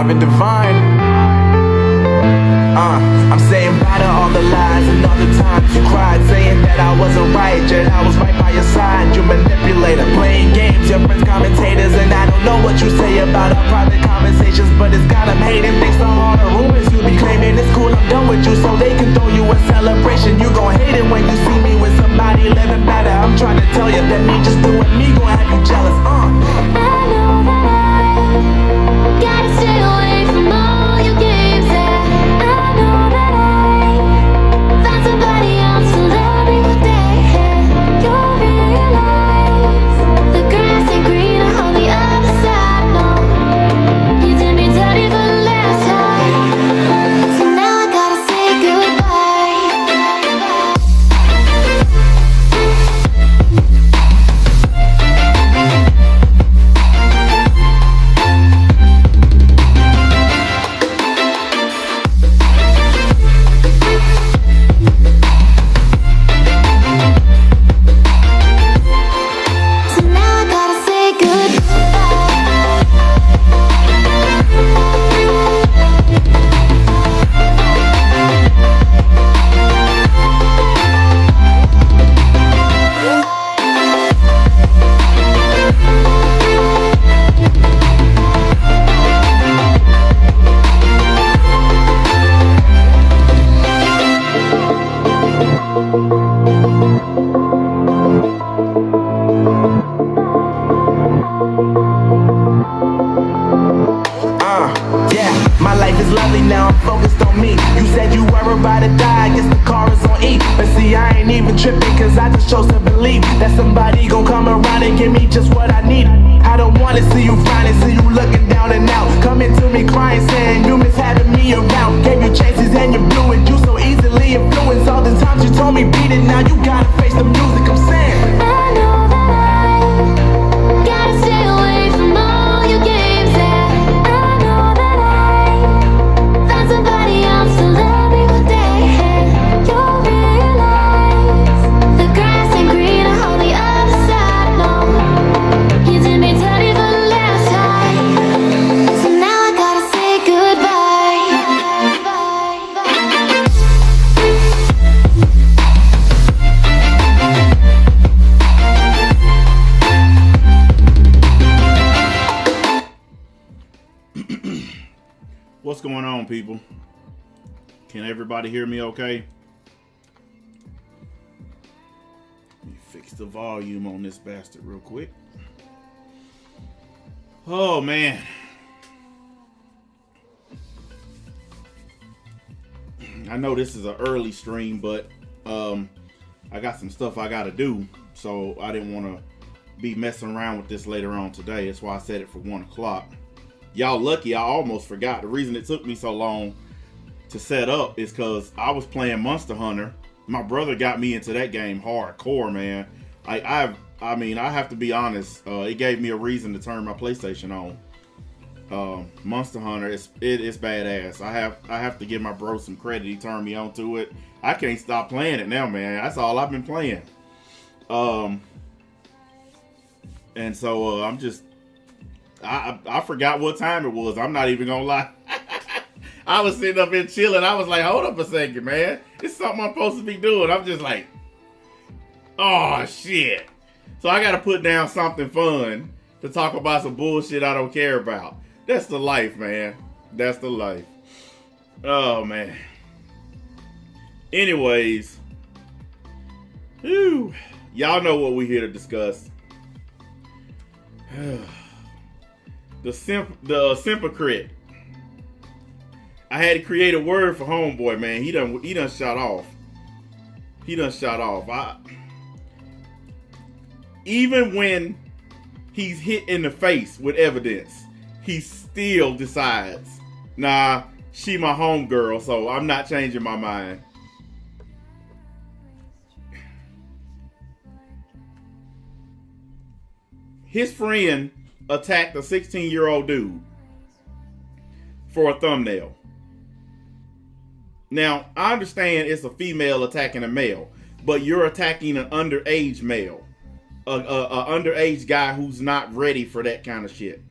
Marvin Divine. I'm saying bye to all the lies and all the times you cried, saying that I wasn't right, yet I was right by your side. You manipulator, playing games, your friends commentators, and I don't know what you say about our private conversations, but it's got them hating thanks to all the rumors you be claiming. It's cool, I'm done with you, so they can throw you a celebration. You gon' hate it when you see me with somebody living better. I'm trying to tell you that me just doing me gon' have you jealous. I know that I gotta stay away from all your games. I know that I found somebody else to love me one day. You'll realize the grass ain't greener on the other side. No, you did me dirty for the last time, so now I gotta say goodbye. So now I gotta say goodbye. Yeah, my life is lovely now, I'm focused on me. You said you were about to die, I guess the car is on E. But see, I ain't even tripping, cause I just chose to believe that somebody gon' come around and give me just what I need. I don't wanna see you finding, see you looking down and out, coming to me crying, saying you miss having me around. Gave you chances and you blew it, you so easily influenced. All the times you told me beat it, now you gotta face the music. I'm saying I know that I gotta stay away from all your games. I know that I found somebody else to love me one day. You'll realize the grass ain't greener on the other side. No, you did me dirty for the last time, so now I gotta say goodbye. What's going on, people? Can everybody hear me okay? Let me fix the volume on this bastard real quick. Oh, man. I know this is an early stream, but I got some stuff I got to do, so I didn't want to be messing around with this later on today. That's why I set it for 1 o'clock. Y'all lucky, I almost forgot. The reason it took me so long to set up is because I was playing Monster Hunter. My brother got me into that game hardcore, man. I have to be honest. It gave me a reason to turn my PlayStation on. Monster Hunter, it's badass. I have to give my bro some credit. He turned me on to it. I can't stop playing it now, man. That's all I've been playing. And so I'm just. I forgot what time it was. I'm not even gonna lie. I was sitting up here chilling. I was like, hold up a second, man. It's something I'm supposed to be doing. I'm just like, oh, shit. So I got to put down something fun to talk about some bullshit I don't care about. That's the life, man. That's the life. Oh, man. Anyways. Whew, y'all know what we're here to discuss. The Simpocrite. I had to create a word for homeboy, man. He done shot off. He done shot off. Even when he's hit in the face with evidence, he still decides, nah, she my homegirl, so I'm not changing my mind. His friend attacked a 16-year-old dude for a thumbnail. Now, I understand it's a female attacking a male, but you're attacking an underage male, a underage guy who's not ready for that kind of shit.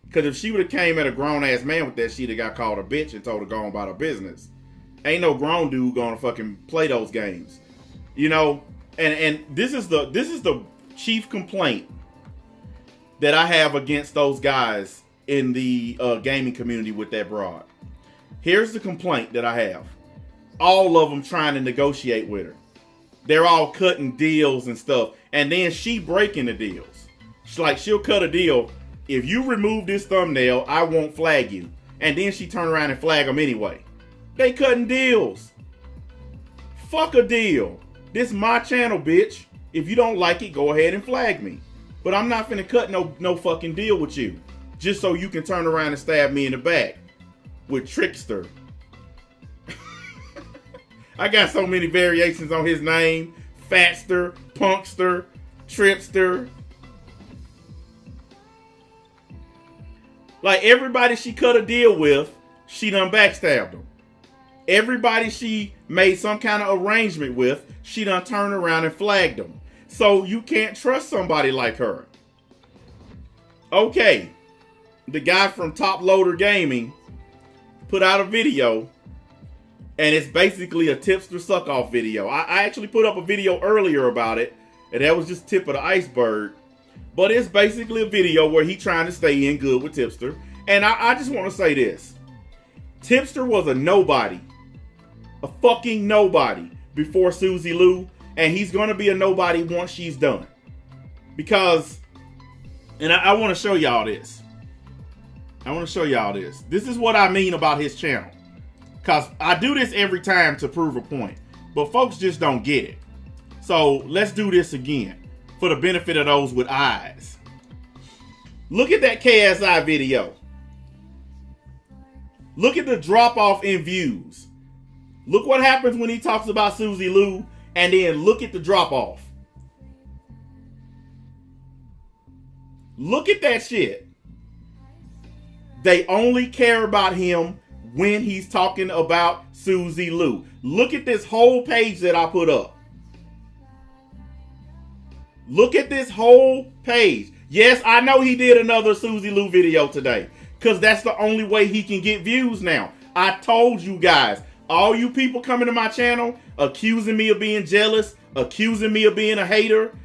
Because if she would have came at a grown-ass man with that, she'd have got called a bitch and told to go on about her business. Ain't no grown dude gonna fucking play those games. You know? And this is the chief complaint that I have against those guys in the gaming community with that broad. Here's the complaint that I have. All of them trying to negotiate with her. They're all cutting deals and stuff. And then she breaking the deals. She'll cut a deal. If you remove this thumbnail, I won't flag you. And then she turn around and flag them anyway. They cutting deals. Fuck a deal. This my channel, bitch. If you don't like it, go ahead and flag me. But I'm not finna cut no fucking deal with you. Just so you can turn around and stab me in the back. With Trickster. I got so many variations on his name. Fatster, Punkster, Tripster. Like everybody she cut a deal with, she done backstabbed them. Everybody she made some kind of arrangement with, she done turned around and flagged them. So you can't trust somebody like her. Okay. The guy from Top Loader Gaming put out a video, and it's basically a tipster suck-off video. I actually put up a video earlier about it, and that was just tip of the iceberg. But it's basically a video where he trying to stay in good with Tipster. And I just want to say this. Tipster was a nobody. A fucking nobody before Susie Lou. And he's going to be a nobody once she's done. Because, and I want to show y'all this. This is what I mean about his channel. Because I do this every time to prove a point. But folks just don't get it. So let's do this again. For the benefit of those with eyes. Look at that KSI video. Look at the drop off in views. Look what happens when he talks about Susie Lou. And then look at the drop off. Look at that shit. They only care about him when he's talking about Susie Lou. Look at this whole page that I put up. Look at this whole page. Yes, I know he did another Susie Lou video today. Because that's the only way he can get views now. I told you guys. All you people coming to my channel, accusing me of being jealous, accusing me of being a hater.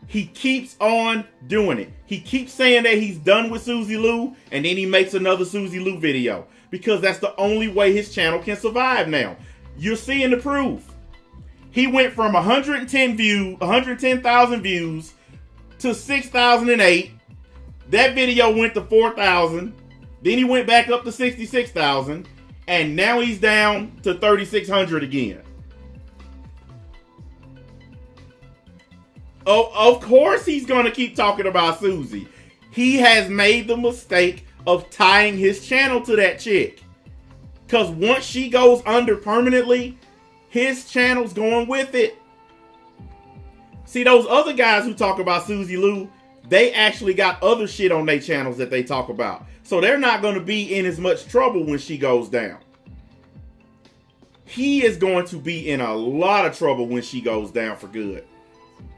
He keeps on doing it. He keeps saying that he's done with Susie Lou. And then he makes another Susie Lou video. Because that's the only way his channel can survive now. You're seeing the proof. He went from 110,000 views to 6,008. That video went to 4,000. Then he went back up to 66,000. And now he's down to 3,600 again. Oh, of course he's going to keep talking about Susie. He has made the mistake of tying his channel to that chick. Because once she goes under permanently, his channel's going with it. See, those other guys who talk about Susie Lou, they actually got other shit on their channels that they talk about. So they're not going to be in as much trouble when she goes down. He is going to be in a lot of trouble when she goes down for good.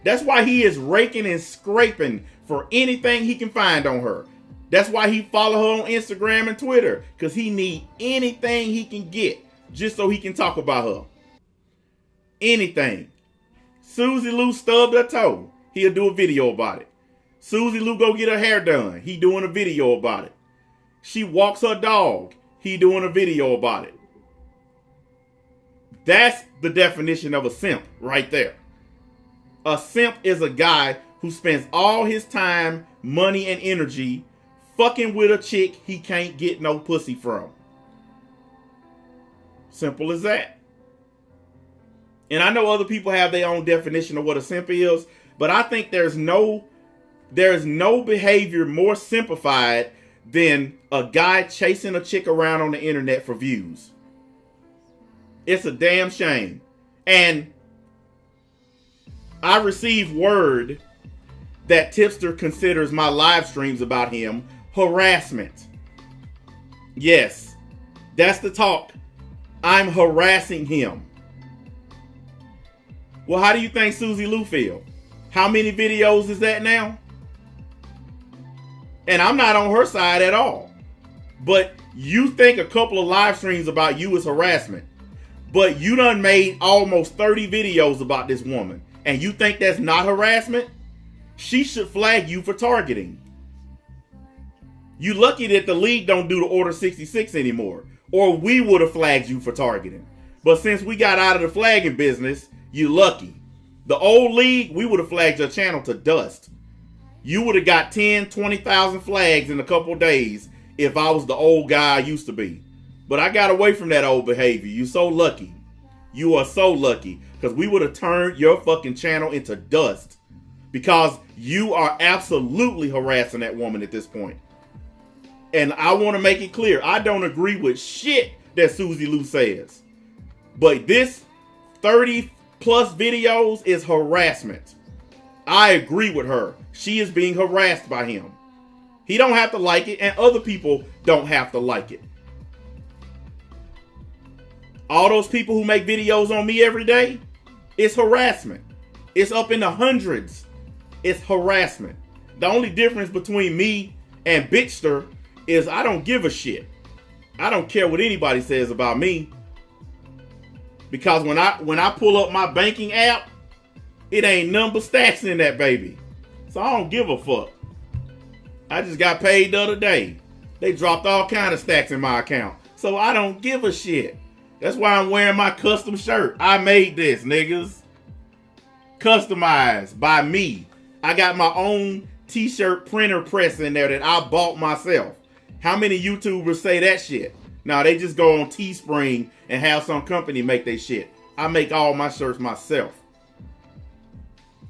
That's why he is raking and scraping for anything he can find on her. That's why he follow her on Instagram and Twitter. Because he need anything he can get just so he can talk about her. Anything. Susie Lou stubbed her toe. He'll do a video about it. Susie Lou go get her hair done. He doing a video about it. She walks her dog. He doing a video about it. That's the definition of a simp right there. A simp is a guy who spends all his time, money, and energy fucking with a chick he can't get no pussy from. Simple as that. And I know other people have their own definition of what a simp is, but I think there's no behavior more simplified than a guy chasing a chick around on the internet for views. It's a damn shame. And I received word that Tipster considers my live streams about him harassment. Yes, that's the talk. I'm harassing him. Well, how do you think Susie Lou feel? How many videos is that now? And I'm not on her side at all. But you think a couple of live streams about you is harassment. But you done made almost 30 videos about this woman. And you think that's not harassment? She should flag you for targeting. You lucky that the league don't do the Order 66 anymore. Or we would have flagged you for targeting. But since we got out of the flagging business, you lucky. The old league, we would have flagged your channel to dust. You would have got 10, 20,000 flags in a couple days if I was the old guy I used to be. But I got away from that old behavior. You so lucky. You are so lucky. Because we would have turned your fucking channel into dust. Because you are absolutely harassing that woman at this point. And I want to make it clear, I don't agree with shit that Susie Lou says. But this 30 plus videos is harassment. I agree with her. She is being harassed by him. He don't have to like it, and other people don't have to like it. All those people who make videos on me every day, it's harassment. It's up in the hundreds. It's harassment. The only difference between me and Tipster is I don't give a shit. I don't care what anybody says about me. Because when I pull up my banking app, it ain't none but stacks in that baby. So I don't give a fuck. I just got paid the other day. They dropped all kind of stacks in my account. So I don't give a shit. That's why I'm wearing my custom shirt. I made this, niggas. Customized by me. I got my own t-shirt printer press in there that I bought myself. How many YouTubers say that shit? Now they just go on Teespring and have some company make their shit. I make all my shirts myself.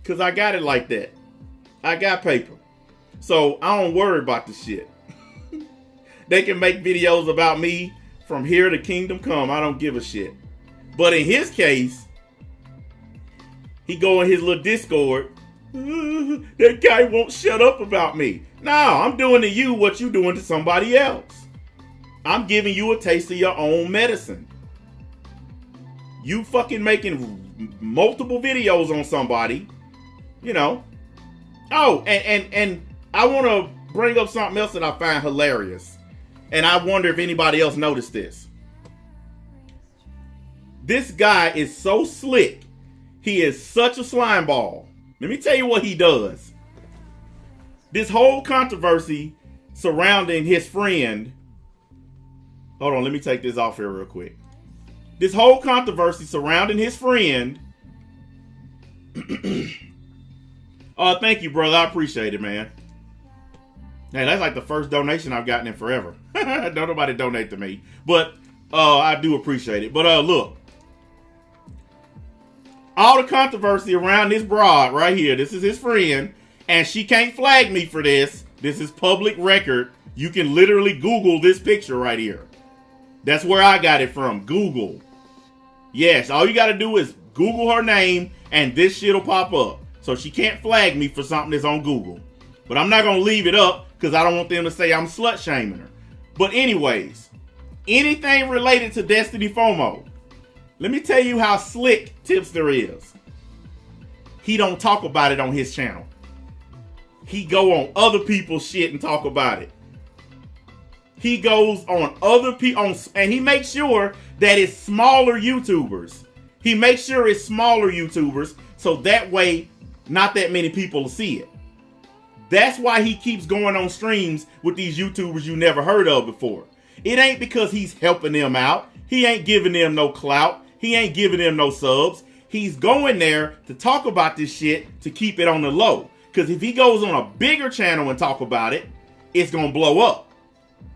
Cause I got it like that. I got paper. So I don't worry about the shit. They can make videos about me from here to Kingdom Come. I don't give a shit. But in his case, he go in his little Discord. That guy won't shut up about me. No, I'm doing to you what you doing to somebody else. I'm giving you a taste of your own medicine. You fucking making multiple videos on somebody, you know. Oh, and I want to bring up something else that I find hilarious. And I wonder if anybody else noticed this. This guy is so slick. He is such a slime ball. Let me tell you what he does. This whole controversy surrounding his friend. Hold on, let me take this off here real quick. This whole controversy surrounding his friend. Oh, thank you, brother. I appreciate it, man. Hey, that's like the first donation I've gotten in forever. Don't nobody donate to me. But I do appreciate it. But look. All the controversy around this broad right here. This is his friend. And she can't flag me for this. This is public record. You can literally Google this picture right here. That's where I got it from. Google. Yes, all you got to do is Google her name and this shit will pop up. So she can't flag me for something that's on Google. But I'm not going to leave it up because I don't want them to say I'm slut shaming her. But anyways, anything related to Destiny FOMO, let me tell you how slick Tipster is. He don't talk about it on his channel. He go on other people's shit and talk about it. He goes on other people, and he makes sure that it's smaller YouTubers. He makes sure it's smaller YouTubers, so that way, not that many people will see it. That's why he keeps going on streams with these YouTubers you never heard of before. It ain't because he's helping them out. He ain't giving them no clout. He ain't giving them no subs. He's going there to talk about this shit to keep it on the low. Because if he goes on a bigger channel and talk about it, it's going to blow up.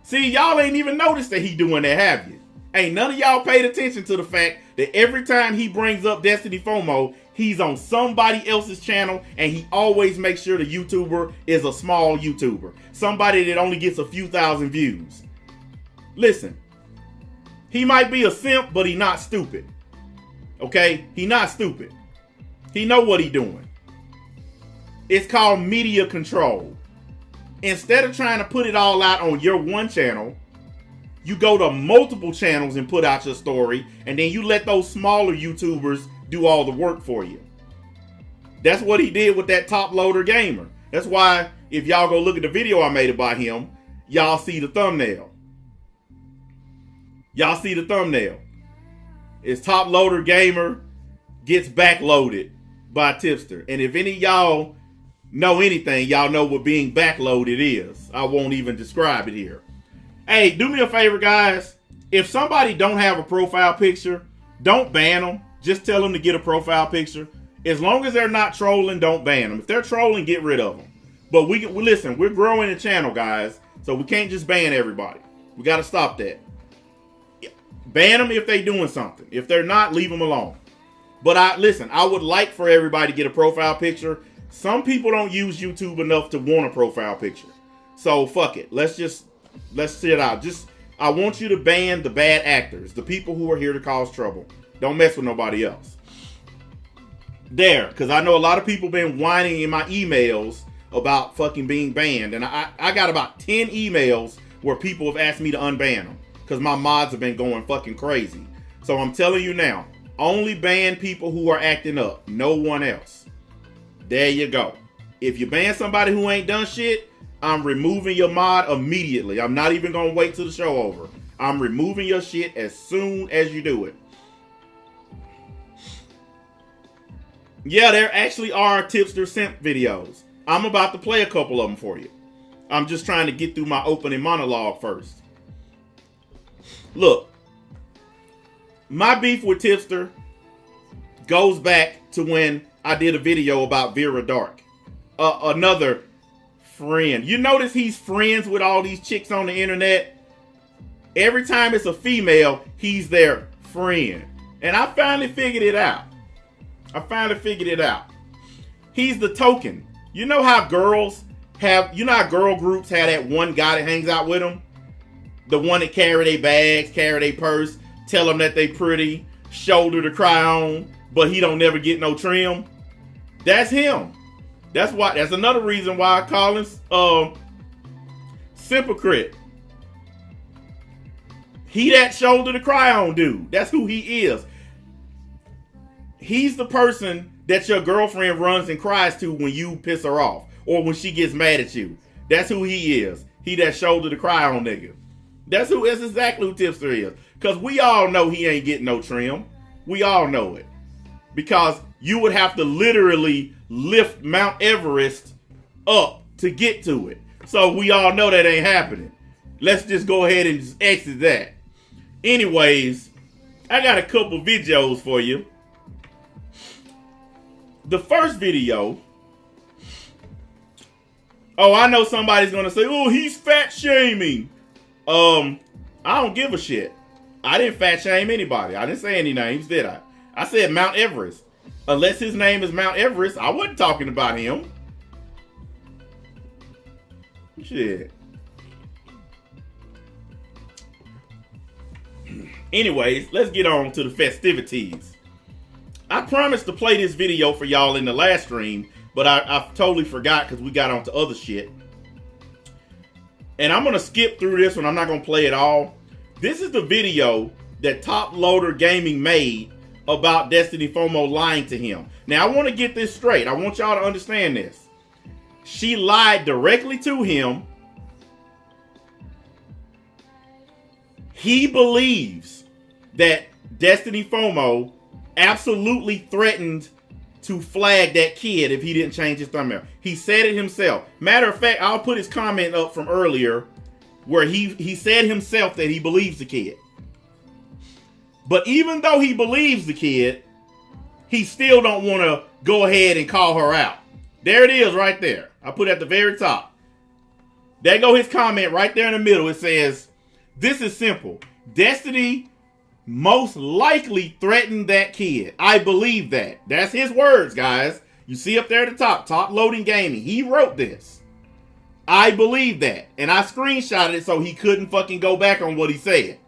See, y'all ain't even noticed that he doing that, have you? Ain't none of y'all paid attention to the fact that every time he brings up Destiny FOMO, he's on somebody else's channel and he always makes sure the YouTuber is a small YouTuber. Somebody that only gets a few thousand views. Listen, he might be a simp, but he not stupid. Okay? He not stupid. He know what he doing. It's called media control. Instead of trying to put it all out on your one channel, you go to multiple channels and put out your story, and then you let those smaller YouTubers do all the work for you. That's what he did with that top loader gamer. That's why if y'all go look at the video I made about him, y'all see the thumbnail. Y'all see the thumbnail. It's Top Loader Gamer gets backloaded by Tipster. And if any of y'all know anything, y'all know what being backloaded is. I won't even describe it here. Hey, do me a favor, guys. If somebody don't have a profile picture, don't ban them. Just tell them to get a profile picture. As long as they're not trolling, don't ban them. If they're trolling, get rid of them. But we listen, we're growing the channel, guys. So we can't just ban everybody. We got to stop that. Ban them if they're doing something. If they're not, leave them alone. But I would like for everybody to get a profile picture. Some people don't use YouTube enough to want a profile picture. So fuck it. Let's sit it out. I want you to ban the bad actors, the people who are here to cause trouble. Don't mess with nobody else. There, because I know a lot of people been whining in my emails about fucking being banned. And I got about 10 emails where people have asked me to unban them. Because my mods have been going fucking crazy. So I'm telling you now, only ban people who are acting up. No one else. There you go. If you ban somebody who ain't done shit, I'm removing your mod immediately. I'm not even going to wait till the show over. I'm removing your shit as soon as you do it. Yeah, there actually are Tipster simp videos. I'm about to play a couple of them for you. I'm just trying to get through my opening monologue first. Look, my beef with Tipster goes back to when I did a video about Vera Dark. Another friend. You notice he's friends with all these chicks on the internet? Every time it's a female, he's their friend. And I finally figured it out. He's the token. You know how girls have, you know how girl groups have that one guy that hangs out with them? The one that carry their bags, carry their purse, tell them that they pretty, shoulder to cry on, but he don't never get no trim. That's him. That's another reason why I call him Simpocrite. He that shoulder to cry on dude. That's who he is. He's the person that your girlfriend runs and cries to when you piss her off or when she gets mad at you. That's who he is. He that shoulder to cry on nigga. That's exactly who Tipster is. Because we all know he ain't getting no trim. We all know it. Because you would have to literally lift Mount Everest up to get to it. So we all know that ain't happening. Let's just go ahead and just exit that. Anyways, I got a couple videos for you. The first video. Oh, I know somebody's going to say, oh, he's fat shaming. I don't give a shit. I didn't fat shame anybody. I didn't say any names, did I? I said Mount Everest. Unless his name is Mount Everest, I wasn't talking about him. Shit. Anyways, let's get on to the festivities. I promised to play this video for y'all in the last stream, but I totally forgot because we got on to other shit. And I'm going to skip through this one. I'm not going to play it all. This is the video that Top Loader Gaming made about Destiny FOMO lying to him. Now, I want to get this straight. I want y'all to understand this. She lied directly to him. He believes that Destiny FOMO absolutely threatened to flag that kid if he didn't change his thumbnail. He said it himself. Matter of fact, I'll put his comment up from earlier where he said himself that he believes the kid. But even though he believes the kid, he still don't want to go ahead and call her out. There it is right there. I put it at the very top. There go his comment right there in the middle. It says, this is simple. Destiny most likely threatened that kid. I believe that. That's his words, guys. You see up there at the top, Top Loading Gaming. He wrote this. I believe that. And I screenshotted it so he couldn't fucking go back on what he said.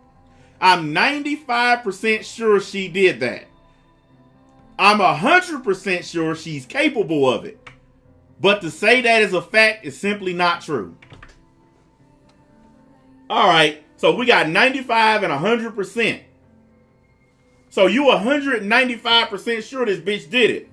I'm 95% sure she did that. I'm 100% sure she's capable of it. But to say that is a fact is simply not true. Alright, so we got 95 and 100%. So you 195% sure this bitch did it.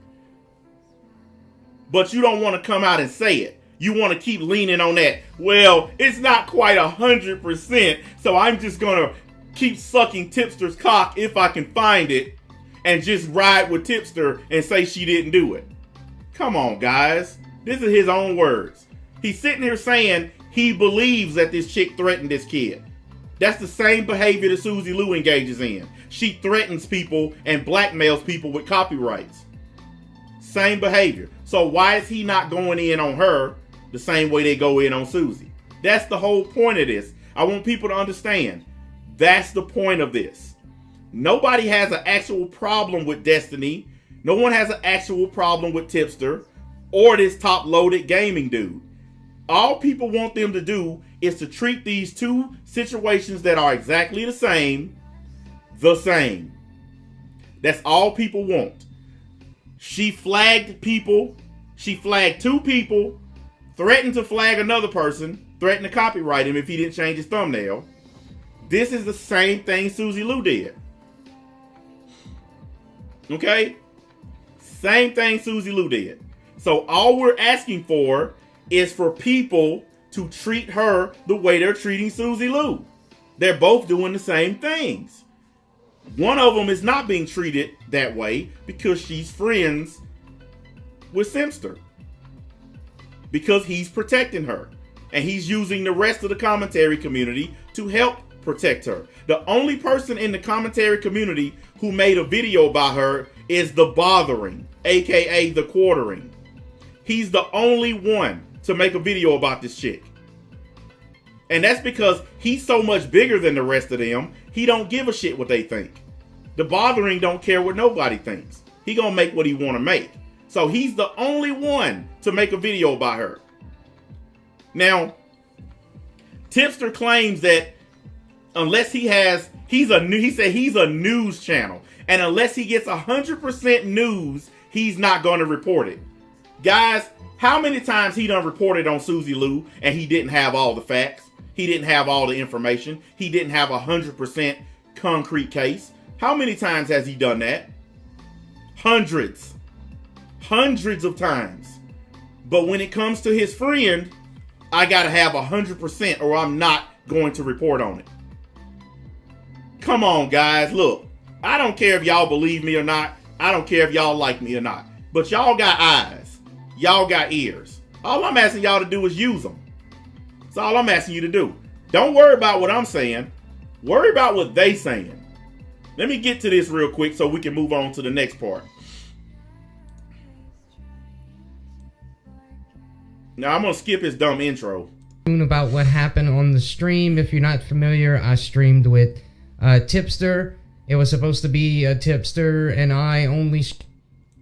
But you don't want to come out and say it. you want to keep leaning on that. Well, it's not quite 100%, so I'm just going to keep sucking Tipster's cock if I can find it and just ride with Tipster and say she didn't do it. Come on, guys. This is his own words. He's sitting here saying he believes that this chick threatened this kid. That's the same behavior that Susie Lou engages in. She threatens people and blackmails people with copyrights. Same behavior. So why is he not going in on her the same way they go in on Susie? That's the whole point of this. I want people to understand. That's the point of this. Nobody has an actual problem with Destiny. No one has an actual problem with Tipster or this top-loaded gaming dude. All people want them to do is to treat these two situations that are exactly the same. That's all people want. She flagged people. She flagged two people, threatened to flag another person, threatened to copyright him if he didn't change his thumbnail. This is the same thing Susie Lou did. Okay? Same thing Susie Lou did. So all we're asking for is for people to treat her the way they're treating Susie Lou. They're both doing the same things. One of them is not being treated that way because she's friends with Simster. Because he's protecting her. And he's using the rest of the commentary community to help protect her. The only person in the commentary community who made a video about her is the Bothering, aka the Quartering. He's the only one to make a video about this chick. And that's because he's so much bigger than the rest of them, he don't give a shit what they think. The Bothering don't care what nobody thinks. He gonna make what he wanna make. So he's the only one to make a video about her. Now, Tipster claims that unless he said he's a news channel, and unless he gets 100% news, he's not gonna report it. Guys, how many times he done reported on Susie Lou and he didn't have all the facts? He didn't have all the information. He didn't have 100% concrete case. How many times has he done that? Hundreds. Hundreds of times. But when it comes to his friend, I gotta have 100% or I'm not going to report on it. Come on, guys. Look, I don't care if y'all believe me or not. I don't care if y'all like me or not. But y'all got eyes. Y'all got ears. All I'm asking y'all to do is use them. That's all I'm asking you to do. Don't worry about what I'm saying. Worry about what they saying. Let me get to this real quick so we can move on to the next part. Now I'm going to skip his dumb intro. About what happened on the stream. If you're not familiar, I streamed with Tipster. It was supposed to be Tipster and I only,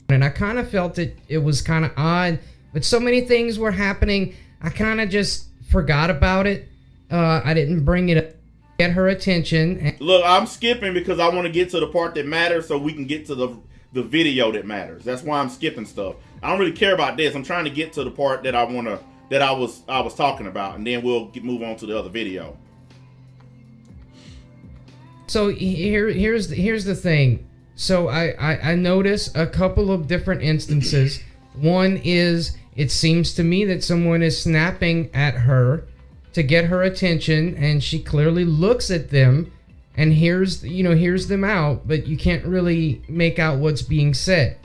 and I kind of felt it was kind of odd, but so many things were happening, I kind of just forgot about it. I didn't bring it up, get her attention. Look, I'm skipping because I want to get to the part that matters so we can get to the video that matters. That's why I'm skipping stuff. I don't really care about this. I'm trying to get to the part that I was talking about, and then we'll move on to the other video. So here's the thing. So I notice a couple of different instances. One is, it seems to me that someone is snapping at her to get her attention, and she clearly looks at them and hears them out, but you can't really make out what's being said.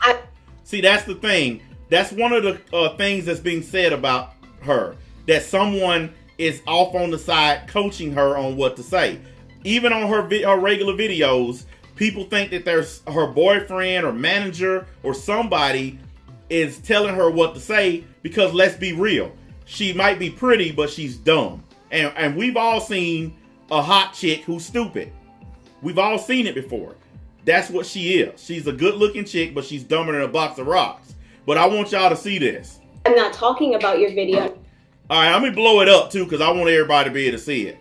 See, that's the thing. That's one of the things that's being said about her. That someone is off on the side coaching her on what to say. Even on her regular videos, people think that there's her boyfriend or manager or somebody is telling her what to say, because let's be real, she might be pretty, but she's dumb. And we've all seen a hot chick who's stupid. We've all seen it before. That's what she is. She's a good-looking chick, but she's dumber than a box of rocks. But I want y'all to see this. I'm not talking about your video. All right, I'm going to blow it up, too, because I want everybody to be able to see it.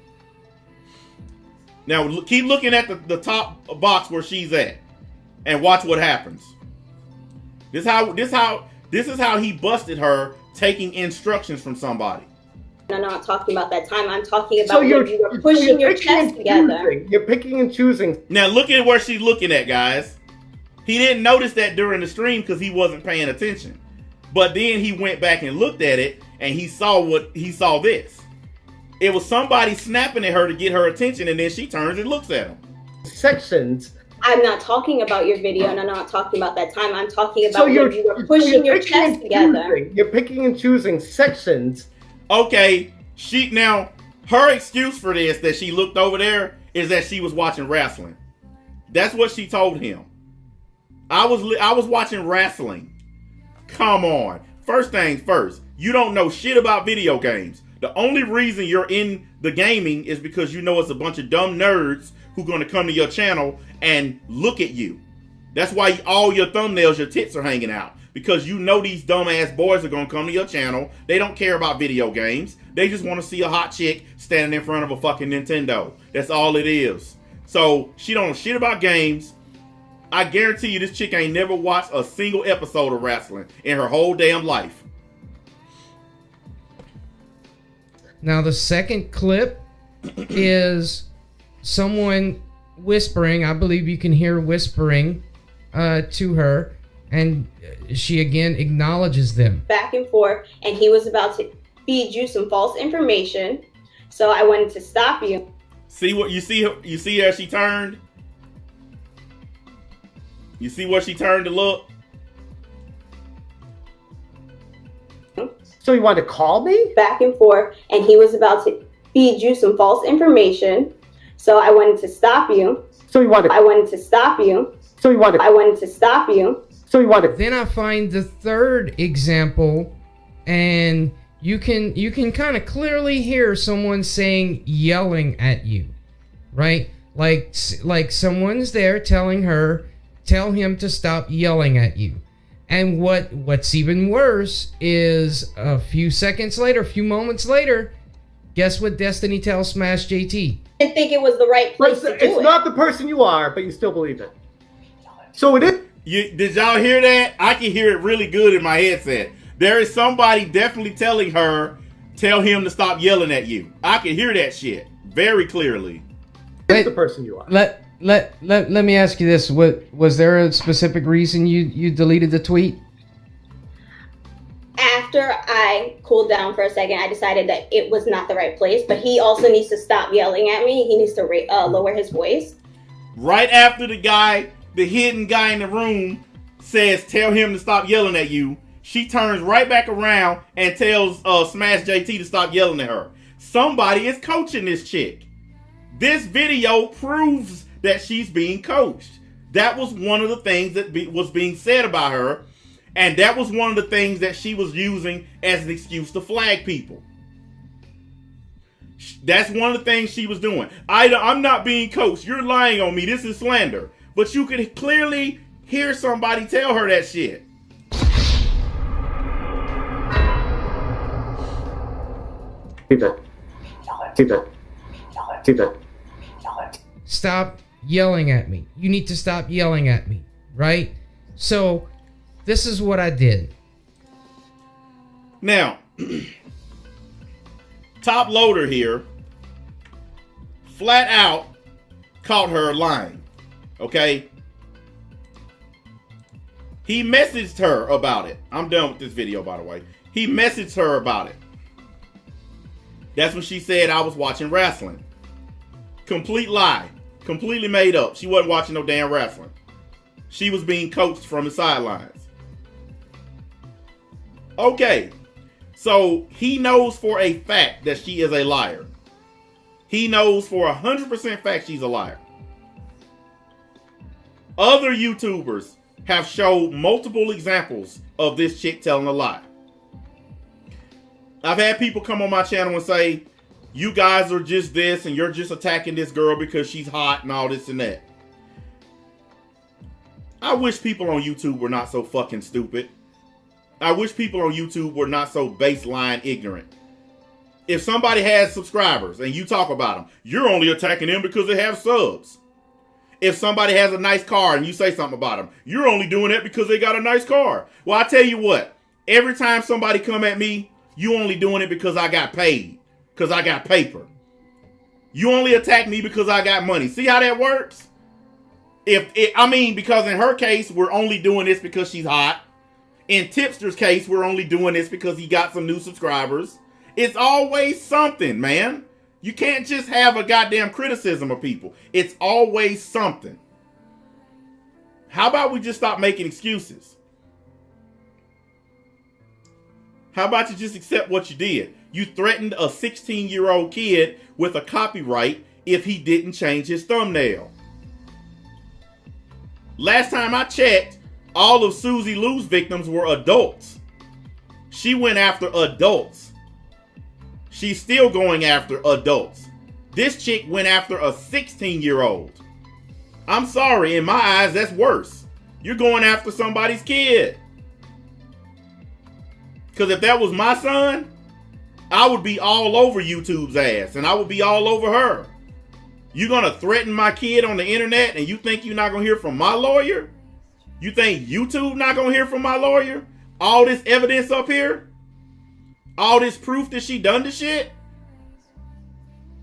Now, keep looking at the top box where she's at, and watch what happens. This is how he busted her taking instructions from somebody. I'm not talking about that time. I'm talking about when you were pushing your chest together. You're picking and choosing. Now, look at where she's looking at, guys. He didn't notice that during the stream because he wasn't paying attention. But then he went back and looked at it, and he saw this. It was somebody snapping at her to get her attention, and then she turns and looks at him. Sections. I'm not talking about your video, and I'm not talking about that time. I'm talking about when you were pushing your chest together. You're picking and choosing sections. Okay, her excuse for this that she looked over there is that she was watching wrestling. That's what she told him. I was watching wrestling. Come on. First things first, you don't know shit about video games. The only reason you're in the gaming is because you know it's a bunch of dumb nerds who are going to come to your channel and look at you. That's why all your thumbnails, your tits are hanging out. Because you know these dumbass boys are going to come to your channel. They don't care about video games. They just want to see a hot chick standing in front of a fucking Nintendo. That's all it is. So she don't know shit about games. I guarantee you this chick ain't never watched a single episode of wrestling in her whole damn life. Now the second clip is someone whispering. I believe you can hear whispering to her, and she again acknowledges them. Back and forth, and he was about to feed you some false information, so I wanted to stop you. See what you see? You see how she turned? You see where she turned to look? So you wanted to call me? Back and forth, and he was about to feed you some false information, so I wanted to stop you. I wanted to stop you. Then I find the third example, and you can kind of clearly hear someone yelling at you, right? Like someone's there tell him to stop yelling at you. And what's even worse is a few moments later, guess what Destiny tells Smash JT? I didn't think it was the right place to do it. It's not the person you are, but you still believe it. So it is. Did y'all hear that? I can hear it really good in my headset. There is somebody definitely telling her, tell him to stop yelling at you. I can hear that shit very clearly. It's the person you are. Let me ask you this: was there a specific reason you deleted the tweet? After I cooled down for a second, I decided that it was not the right place. But he also needs to stop yelling at me. He needs to lower his voice. Right after the hidden guy in the room says, tell him to stop yelling at you, she turns right back around and tells Smash JT to stop yelling at her. Somebody is coaching this chick. This video proves that she's being coached. That was one of the things that was being said about her, and that was one of the things that she was using as an excuse to flag people. That's one of the things she was doing. I'm not being coached. You're lying on me. This is slander. But you could clearly hear somebody tell her that shit. Keep it. Stop yelling at me. You need to stop yelling at me, right? So this is what I did. Now, Top Loader here flat out caught her lying. Okay? He messaged her about it. I'm done with this video, by the way. He messaged her about it. That's when she said I was watching wrestling. Complete lie. Completely made up. She wasn't watching no damn wrestling. She was being coached from the sidelines. Okay. So he knows for a fact that she is a liar. He knows for 100% fact she's a liar. Other YouTubers have showed multiple examples of this chick telling a lie. I've had people come on my channel and say, you guys are just this and you're just attacking this girl because she's hot and all this and that. I wish people on YouTube were not so fucking stupid. I wish people on YouTube were not so baseline ignorant. If somebody has subscribers and you talk about them, you're only attacking them because they have subs. If somebody has a nice car and you say something about them, you're only doing that because they got a nice car. Well, I tell you what, every time somebody come at me, you only doing it because I got paid, because I got paper. You only attack me because I got money. See how that works? Because in her case, we're only doing this because she's hot. In Tipster's case, we're only doing this because he got some new subscribers. It's always something, man. You can't just have a goddamn criticism of people. It's always something. How about we just stop making excuses? How about you just accept what you did? You threatened a 16-year-old kid with a copyright if he didn't change his thumbnail. Last time I checked, all of Susie Lou's victims were adults. She went after adults. She's still going after adults. This chick went after a 16-year-old. I'm sorry, in my eyes, that's worse. You're going after somebody's kid. Because if that was my son, I would be all over YouTube's ass, and I would be all over her. You're going to threaten my kid on the internet, and you think you're not going to hear from my lawyer? You think YouTube not going to hear from my lawyer? All this evidence up here? All this proof that she done the shit?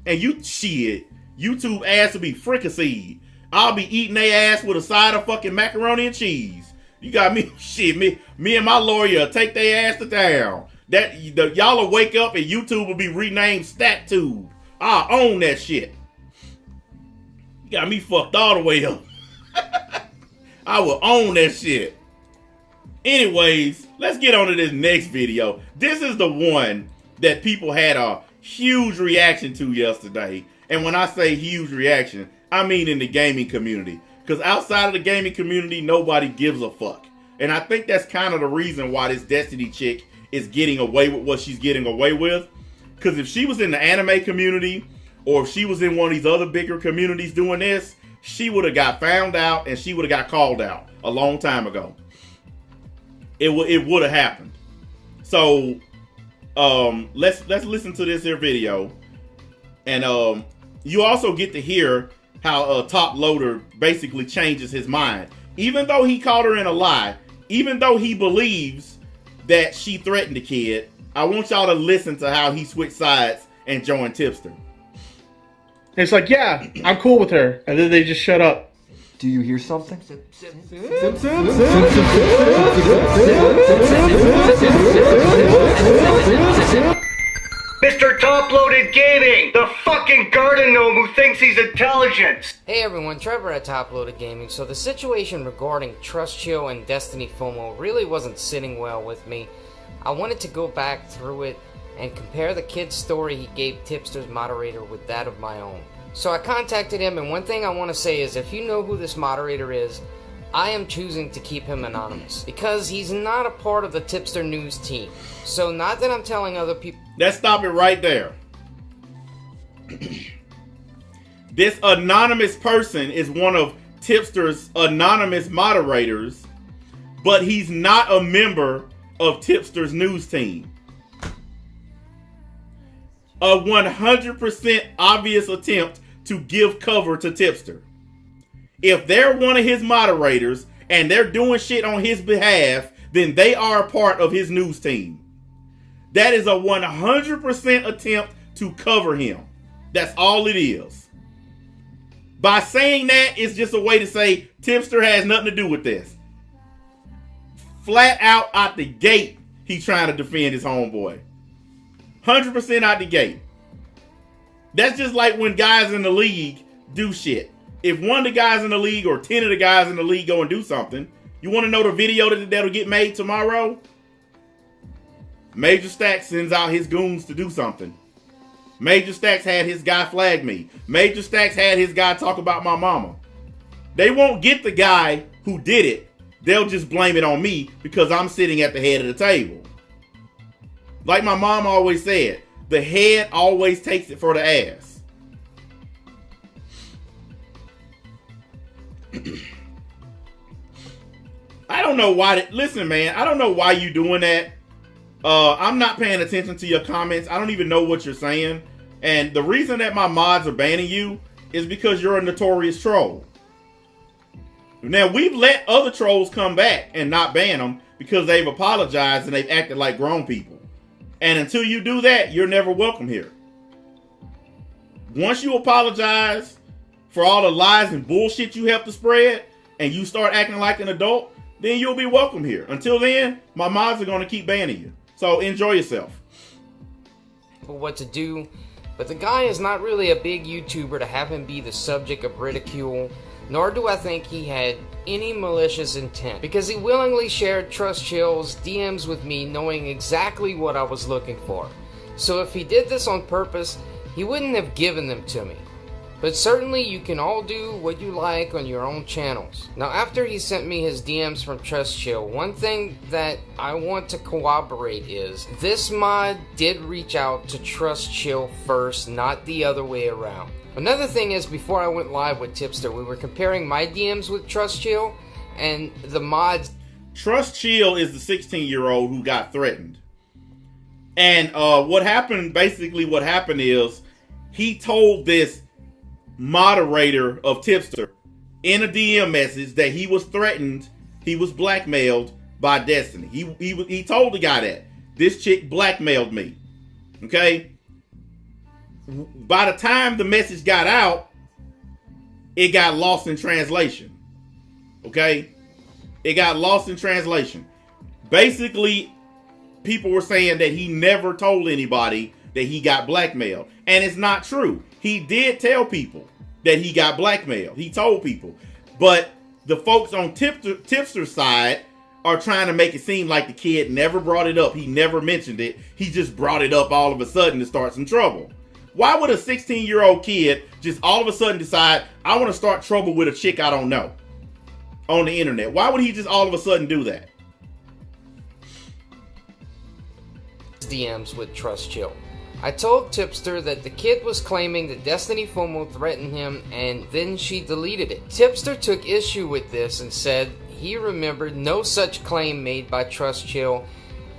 And YouTube ass will be fricasseed. I'll be eating their ass with a side of fucking macaroni and cheese. You got me, me and my lawyer take their ass to town. Y'all will wake up and YouTube will be renamed StatTube. I'll own that shit. You got me fucked all the way up. I will own that shit. Anyways, let's get on to this next video. This is the one that people had a huge reaction to yesterday. And when I say huge reaction, I mean in the gaming community. Because outside of the gaming community, nobody gives a fuck. And I think that's kind of the reason why this Destiny chick is getting away with what she's getting away with. Because if she was in the anime community, or if she was in one of these other bigger communities doing this, she would have got found out and she would have got called out a long time ago. It would have happened. So let's listen to this here video. And you also get to hear how Top Loader basically changes his mind. Even though he caught her in a lie, even though he believes that she threatened the kid, I want y'all to listen to how he switched sides and joined Tipster. It's like, yeah, I'm cool with her. And then they just shut up. Do you hear something? Mr. Top-Loaded Gaming, the fucking garden gnome who thinks he's intelligent. Hey everyone, Trevor at Top Loaded Gaming. So the situation regarding Trust Chill and Destiny FOMO really wasn't sitting well with me. I wanted to go back through it and compare the kid's story he gave Tipster's moderator with that of my own. So I contacted him, and one thing I want to say is if you know who this moderator is, I am choosing to keep him anonymous because he's not a part of the Tipster news team. So not that I'm telling other people. Let's stop it right there. This anonymous person is one of Tipster's anonymous moderators, but he's not a member of Tipster's news team. A 100% obvious attempt to give cover to Tipster. If they're one of his moderators and they're doing shit on his behalf, then they are a part of his news team. That is a 100% attempt to cover him. That's all it is. By saying that, it's just a way to say Tipster has nothing to do with this. Flat out the gate, he's trying to defend his homeboy. 100% out the gate. That's just like when guys in the league do shit. If one of the guys in the league or 10 of the guys in the league go and do something, you want to know the video that'll get made tomorrow? Major Stacks sends out his goons to do something. Major Stacks had his guy flag me. Major Stacks had his guy talk about my mama. They won't get the guy who did it. They'll just blame it on me because I'm sitting at the head of the table. Like my mom always said, the head always takes it for the ass. I don't know why. Listen, man, I don't know why you doing that. I'm not paying attention to your comments. I don't even know what you're saying. And the reason that my mods are banning you is because you're a notorious troll. Now, we've let other trolls come back and not ban them because they've apologized and they've acted like grown people. And until you do that, you're never welcome here. Once you apologize for all the lies and bullshit you have to spread and you start acting like an adult, then you'll be welcome here. Until then, my mods are going to keep banning you. So enjoy yourself. What to do, but the guy is not really a big YouTuber to have him be the subject of ridicule, nor do I think he had any malicious intent, because he willingly shared Trust Chill's DMs with me knowing exactly what I was looking for. So if he did this on purpose, he wouldn't have given them to me. But certainly you can all do what you like on your own channels. Now after he sent me his DMs from Trust Chill, one thing that I want to corroborate is this mod did reach out to Trust Chill first, not the other way around. Another thing is, before I went live with Tipster, we were comparing my DMs with Trust Chill and the mods. Trust Chill is the 16-year-old who got threatened. And what happened is he told this moderator of Tipster in a DM message that he was threatened, he was blackmailed by Destiny. He told the guy that this chick blackmailed me. Okay? By the time the message got out, it got lost in translation. Okay? It got lost in translation. Basically, people were saying that he never told anybody that he got blackmailed. And it's not true. He did tell people that he got blackmailed. He told people. But the folks on Tipster's side are trying to make it seem like the kid never brought it up. He never mentioned it. He just brought it up all of a sudden to start some trouble. Why would a 16-year-old kid just all of a sudden decide, I want to start trouble with a chick I don't know on the internet? Why would he just all of a sudden do that? DMs with Trust Chill. I told Tipster that the kid was claiming that Destiny FOMO threatened him, and then she deleted it. Tipster took issue with this and said he remembered no such claim made by Trust Chill,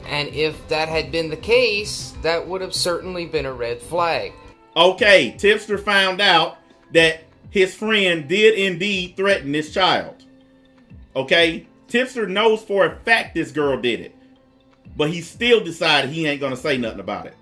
and if that had been the case, that would have certainly been a red flag. Okay, Tipster found out that his friend did indeed threaten this child. Okay, Tipster knows for a fact this girl did it, but he still decided he ain't gonna say nothing about it.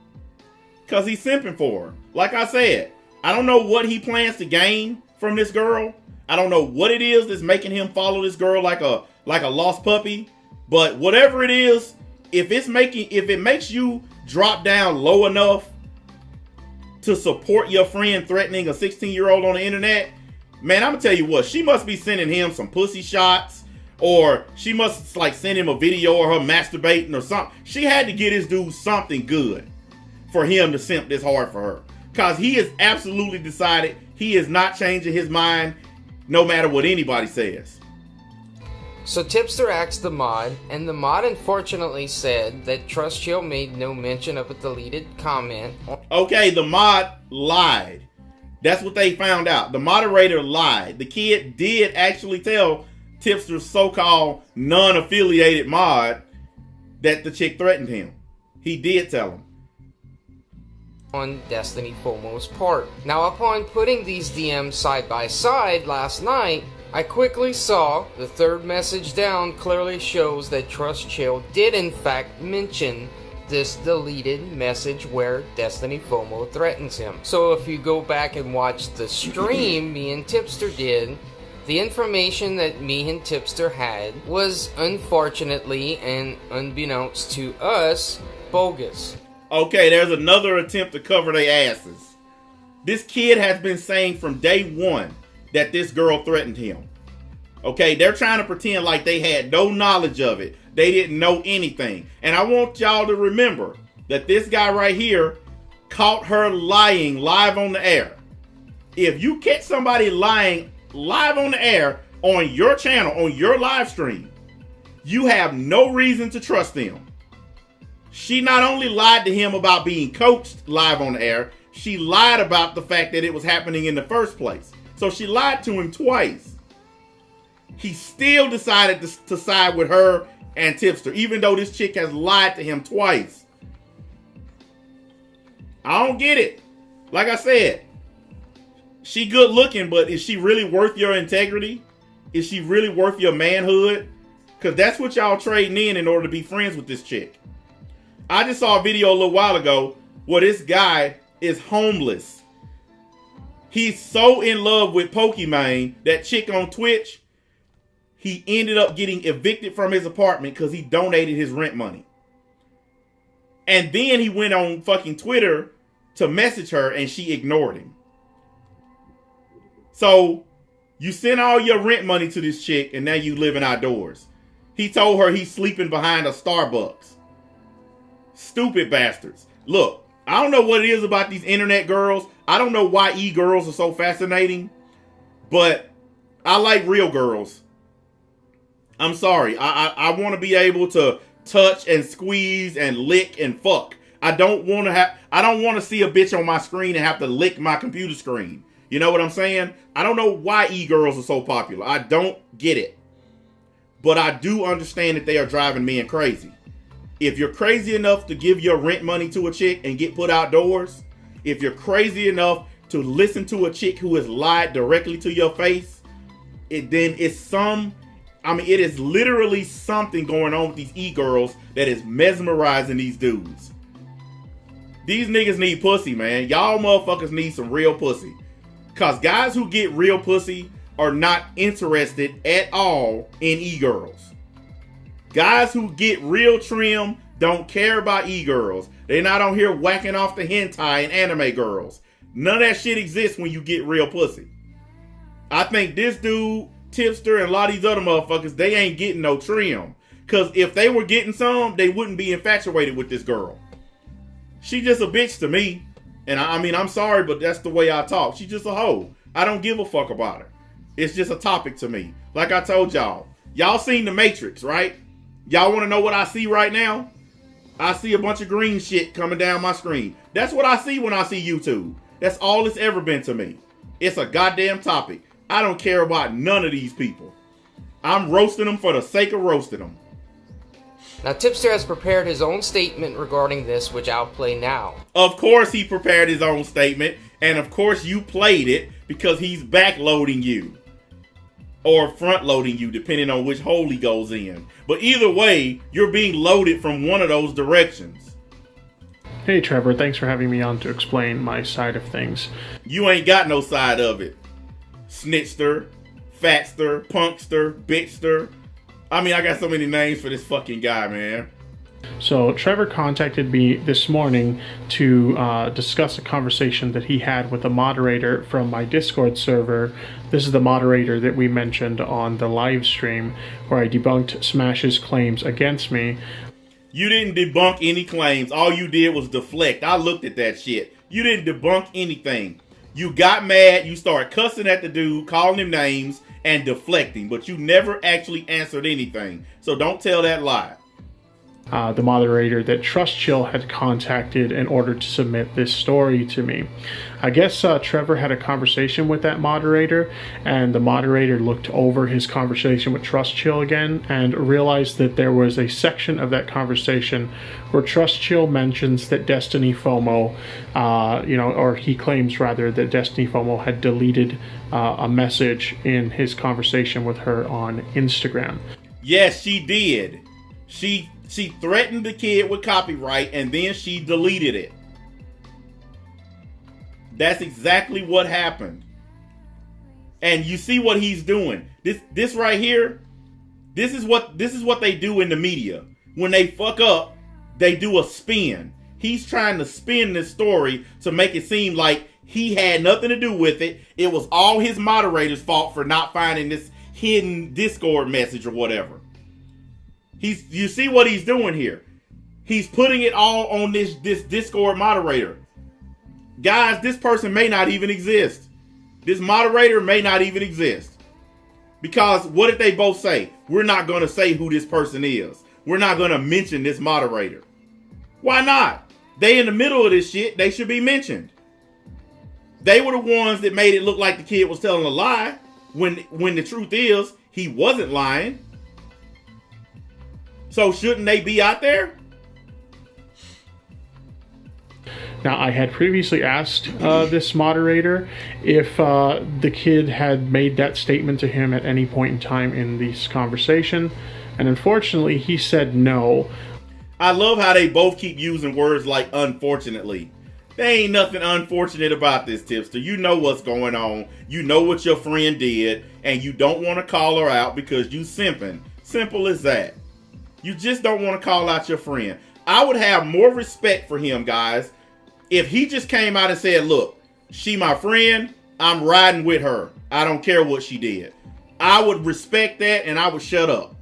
Because he's simping for her. Like I said, I don't know what he plans to gain from this girl. I don't know what it is that's making him follow this girl like a lost puppy. But whatever it is, if it makes you drop down low enough to support your friend threatening a 16-year-old on the internet, man, I'm gonna tell you what, she must be sending him some pussy shots, or she must like send him a video of her masturbating or something. She had to get this dude something good for him to simp this hard for her. Because he has absolutely decided he is not changing his mind no matter what anybody says. So Tipster asked the mod, and the mod unfortunately said that Trust Chill made no mention of a deleted comment. Okay, the mod lied. That's what they found out. The moderator lied. The kid did actually tell Tipster's so-called non-affiliated mod that the chick threatened him. He did tell him. On Destiny FOMO's part. Now, upon putting these DMs side by side last night, I quickly saw the third message down clearly shows that Trust Chill did in fact mention this deleted message where Destiny FOMO threatens him. So if you go back and watch the stream me and Tipster did, the information that me and Tipster had was unfortunately and unbeknownst to us, bogus. Okay, there's another attempt to cover their asses. This kid has been saying from day one that this girl threatened him. Okay, they're trying to pretend like they had no knowledge of it. They didn't know anything. And I want y'all to remember that this guy right here caught her lying live on the air. If you catch somebody lying live on the air on your channel, on your live stream, you have no reason to trust them. She not only lied to him about being coached live on the air, she lied about the fact that it was happening in the first place. So she lied to him twice. He still decided to side with her and Tipster, even though this chick has lied to him twice. I don't get it. Like I said, she good looking, but is she really worth your integrity? Is she really worth your manhood? Because that's what y'all trading in order to be friends with this chick. I just saw a video a little while ago where this guy is homeless. He's so in love with Pokimane, that chick on Twitch. he ended up getting evicted from his apartment because he donated his rent money. And then he went on fucking Twitter to message her and she ignored him. So you sent all your rent money to this chick and now you living outdoors. He told her he's sleeping behind a Starbucks. Stupid bastards. Look, I don't know what it is about these internet girls. I don't know why e-girls are so fascinating, but I like real girls. I'm sorry. I want to be able to touch and squeeze and lick and fuck. I don't want to see a bitch on my screen and have to lick my computer screen. You know what I'm saying? I don't know why e-girls are so popular. I don't get it. But I do understand that they are driving men crazy. If you're crazy enough to give your rent money to a chick and get put outdoors, if you're crazy enough to listen to a chick who has lied directly to your face, it is literally something going on with these e-girls that is mesmerizing these dudes. These niggas need pussy, man. Y'all motherfuckers need some real pussy. Cause guys who get real pussy are not interested at all in e-girls. Guys who get real trim don't care about e-girls. They're not on here whacking off the hentai and anime girls. None of that shit exists when you get real pussy. I think this dude, Tipster, and a lot of these other motherfuckers, they ain't getting no trim. Because if they were getting some, they wouldn't be infatuated with this girl. She just a bitch to me. And I mean, I'm sorry, but that's the way I talk. She's just a hoe. I don't give a fuck about her. It's just a topic to me. Like I told y'all. Y'all seen The Matrix, right? Y'all want to know what I see right now? I see a bunch of green shit coming down my screen. That's what I see when I see YouTube. That's all it's ever been to me. It's a goddamn topic. I don't care about none of these people. I'm roasting them for the sake of roasting them. Now, Tipster has prepared his own statement regarding this, which I'll play now. Of course he prepared his own statement, and of course you played it because he's backloading you. Or front-loading you, depending on which hole he goes in. But either way, you're being loaded from one of those directions. Hey Trevor, thanks for having me on to explain my side of things. You ain't got no side of it. Snitchster, fatster, punkster, bitchster. I mean, I got so many names for this fucking guy, man. So Trevor contacted me this morning to discuss a conversation that he had with a moderator from my Discord server. This is the moderator that we mentioned on the live stream where I debunked Smash's claims against me. You didn't debunk any claims. All you did was deflect. I looked at that shit. You didn't debunk anything. You got mad, you started cussing at the dude, calling him names, and deflecting. But you never actually answered anything. So don't tell that lie. The moderator that Trust Chill had contacted in order to submit this story to me. I guess Trevor had a conversation with that moderator, and the moderator looked over his conversation with Trust Chill again and realized that there was a section of that conversation where Trust Chill mentions that Destiny FOMO, or he claims rather that Destiny FOMO had deleted a message in his conversation with her on Instagram. Yes, she did. She threatened the kid with copyright and then she deleted it. That's exactly what happened. And you see what he's doing. This right here, this is what they do in the media. When they fuck up, they do a spin. He's trying to spin this story to make it seem like he had nothing to do with it. It was all his moderator's fault for not finding this hidden Discord message or whatever. You see what he's doing here? He's putting it all on this Discord moderator. Guys, this person may not even exist. This moderator may not even exist. Because what did they both say? We're not going to say who this person is. We're not going to mention this moderator. Why not? They in the middle of this shit. They should be mentioned. They were the ones that made it look like the kid was telling a lie when the truth is he wasn't lying. So shouldn't they be out there? Now, I had previously asked this moderator if the kid had made that statement to him at any point in time in this conversation, and unfortunately, he said no. I love how they both keep using words like unfortunately. There ain't nothing unfortunate about this, Tipster. You know what's going on. You know what your friend did, and you don't want to call her out because you simping. Simple as that. You just don't want to call out your friend. I would have more respect for him, guys, if he just came out and said, look, she my friend, I'm riding with her. I don't care what she did. I would respect that and I would shut up.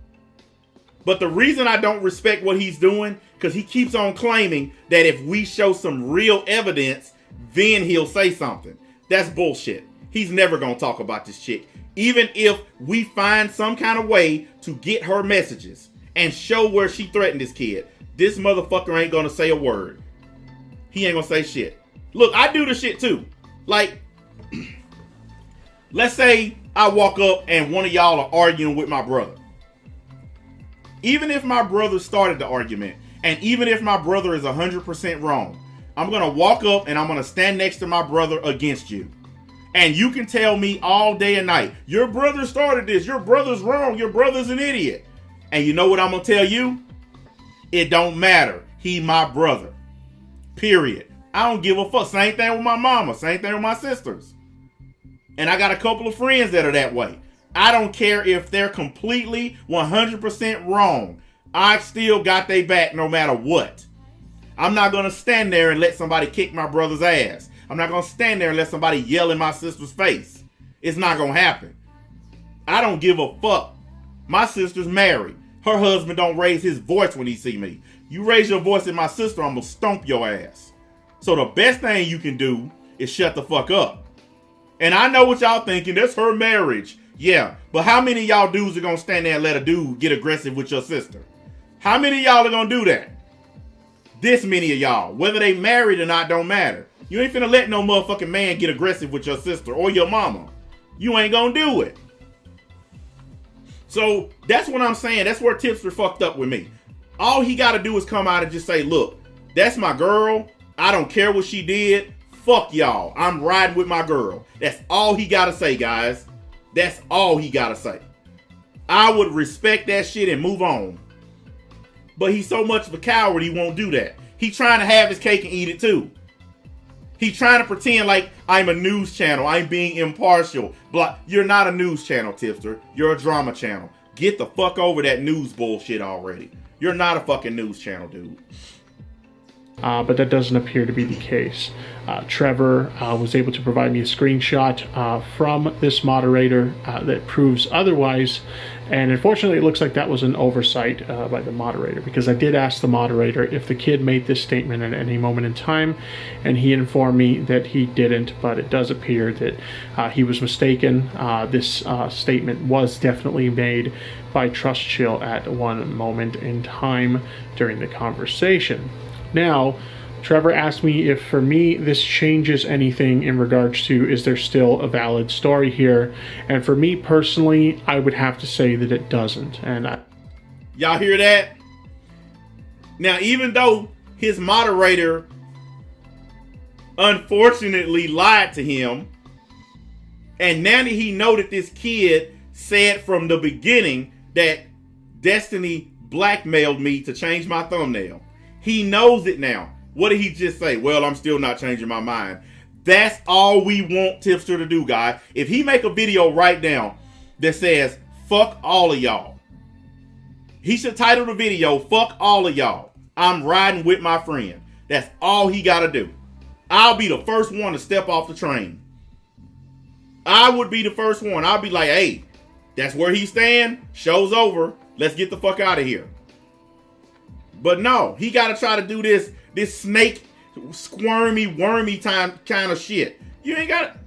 But the reason I don't respect what he's doing, because he keeps on claiming that if we show some real evidence, then he'll say something. That's bullshit. He's never going to talk about this chick. Even if we find some kind of way to get her messages and show where she threatened this kid, this motherfucker ain't going to say a word. He ain't going to say shit. Look, I do the shit too. Like, let's say I walk up and one of y'all are arguing with my brother. Even if my brother started the argument, and even if my brother is 100% wrong, I'm going to walk up and I'm going to stand next to my brother against you. And you can tell me all day and night, your brother started this, your brother's wrong, your brother's an idiot. And you know what I'm going to tell you? It don't matter. He my brother. Period. I don't give a fuck. Same thing with my mama. Same thing with my sisters. And I got a couple of friends that are that way. I don't care if they're completely 100% wrong. I still got their back no matter what. I'm not going to stand there and let somebody kick my brother's ass. I'm not going to stand there and let somebody yell in my sister's face. It's not going to happen. I don't give a fuck. My sister's married. Her husband don't raise his voice when he see me. You raise your voice at my sister, I'm going to stomp your ass. So the best thing you can do is shut the fuck up. And I know what y'all thinking. That's her marriage. Yeah, but how many of y'all dudes are going to stand there and let a dude get aggressive with your sister? How many of y'all are going to do that? This many of y'all. Whether they married or not don't matter. You ain't finna let no motherfucking man get aggressive with your sister or your mama. You ain't going to do it. So that's what I'm saying. That's where Tipster fucked up with me. All he got to do is come out and just say, look, that's my girl. I don't care what she did. Fuck y'all. I'm riding with my girl. That's all he got to say, guys. That's all he got to say. I would respect that shit and move on. But he's so much of a coward, he won't do that. He trying to have his cake and eat it too. He's trying to pretend like I'm a news channel. I'm being impartial. You're not a news channel, Tipster. You're a drama channel. Get the fuck over that news bullshit already. You're not a fucking news channel, dude. But that doesn't appear to be the case. Trevor was able to provide me a screenshot from this moderator that proves otherwise. And unfortunately, it looks like that was an oversight by the moderator, because I did ask the moderator if the kid made this statement at any moment in time, and he informed me that he didn't, but it does appear that he was mistaken. This statement was definitely made by Trust Chill at one moment in time during the conversation. Now, Trevor asked me if, for me, this changes anything in regards to, is there still a valid story here? And for me personally, I would have to say that it doesn't. And y'all hear that? Now, even though his moderator unfortunately lied to him, and now that he know that this kid said from the beginning that Destiny blackmailed me to change my thumbnail, he knows it now. What did he just say? Well, I'm still not changing my mind. That's all we want Tipster to do, guys. If he make a video right now that says, fuck all of y'all, he should title the video, fuck all of y'all, I'm riding with my friend. That's all he got to do. I'll be the first one to step off the train. I would be the first one. I'll be like, hey, that's where he stand. Show's over. Let's get the fuck out of here. But no, he got to try to do this snake, squirmy, wormy time kind of shit. You ain't got to.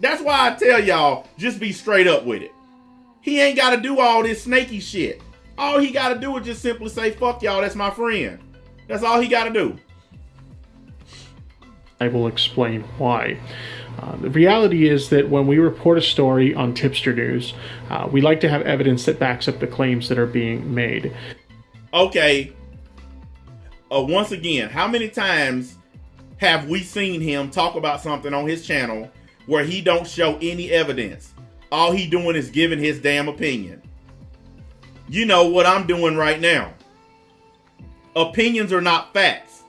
That's why I tell y'all, just be straight up with it. He ain't got to do all this snaky shit. All he got to do is just simply say, fuck y'all, that's my friend. That's all he got to do. I will explain why. The reality is that when we report a story on Tipster News, we like to have evidence that backs up the claims that are being made. Okay. Once again, how many times have we seen him talk about something on his channel where he don't show any evidence? All he doing is giving his damn opinion. You know what I'm doing right now. Opinions are not facts.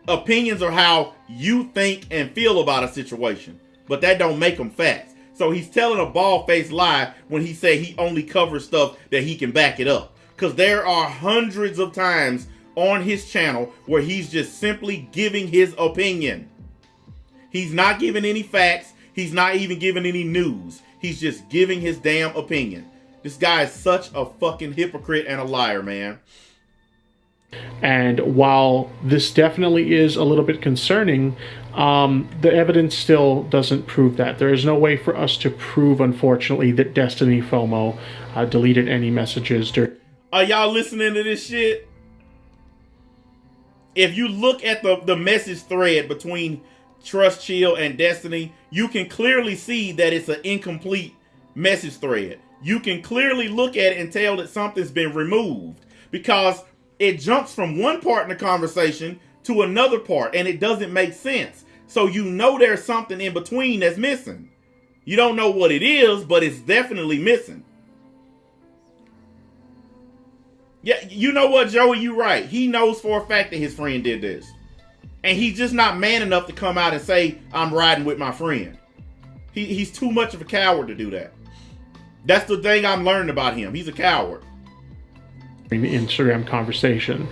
opinions are how you think and feel about a situation, but that don't make them facts. So he's telling a bald-faced lie when he say he only covers stuff that he can back it up. Because there are hundreds of times on his channel where he's just simply giving his opinion. He's not giving any facts. He's not even giving any news. He's just giving his damn opinion. This guy is such a fucking hypocrite and a liar, man. And while this definitely is a little bit concerning, the evidence still doesn't prove that. There is no way for us to prove, unfortunately, that Destiny FOMO deleted any messages. Are y'all listening to this shit? If you look at the message thread between Trust Chill and Destiny, you can clearly see that it's an incomplete message thread. You can clearly look at it and tell that something's been removed because it jumps from one part in the conversation to another part and it doesn't make sense. So you know there's something in between that's missing. You don't know what it is, but it's definitely missing. Yeah, you know what, Joey? You're right. He knows for a fact that his friend did this. And he's just not man enough to come out and say, I'm riding with my friend. He's too much of a coward to do that. That's the thing I'm learning about him. He's a coward. The Instagram conversation.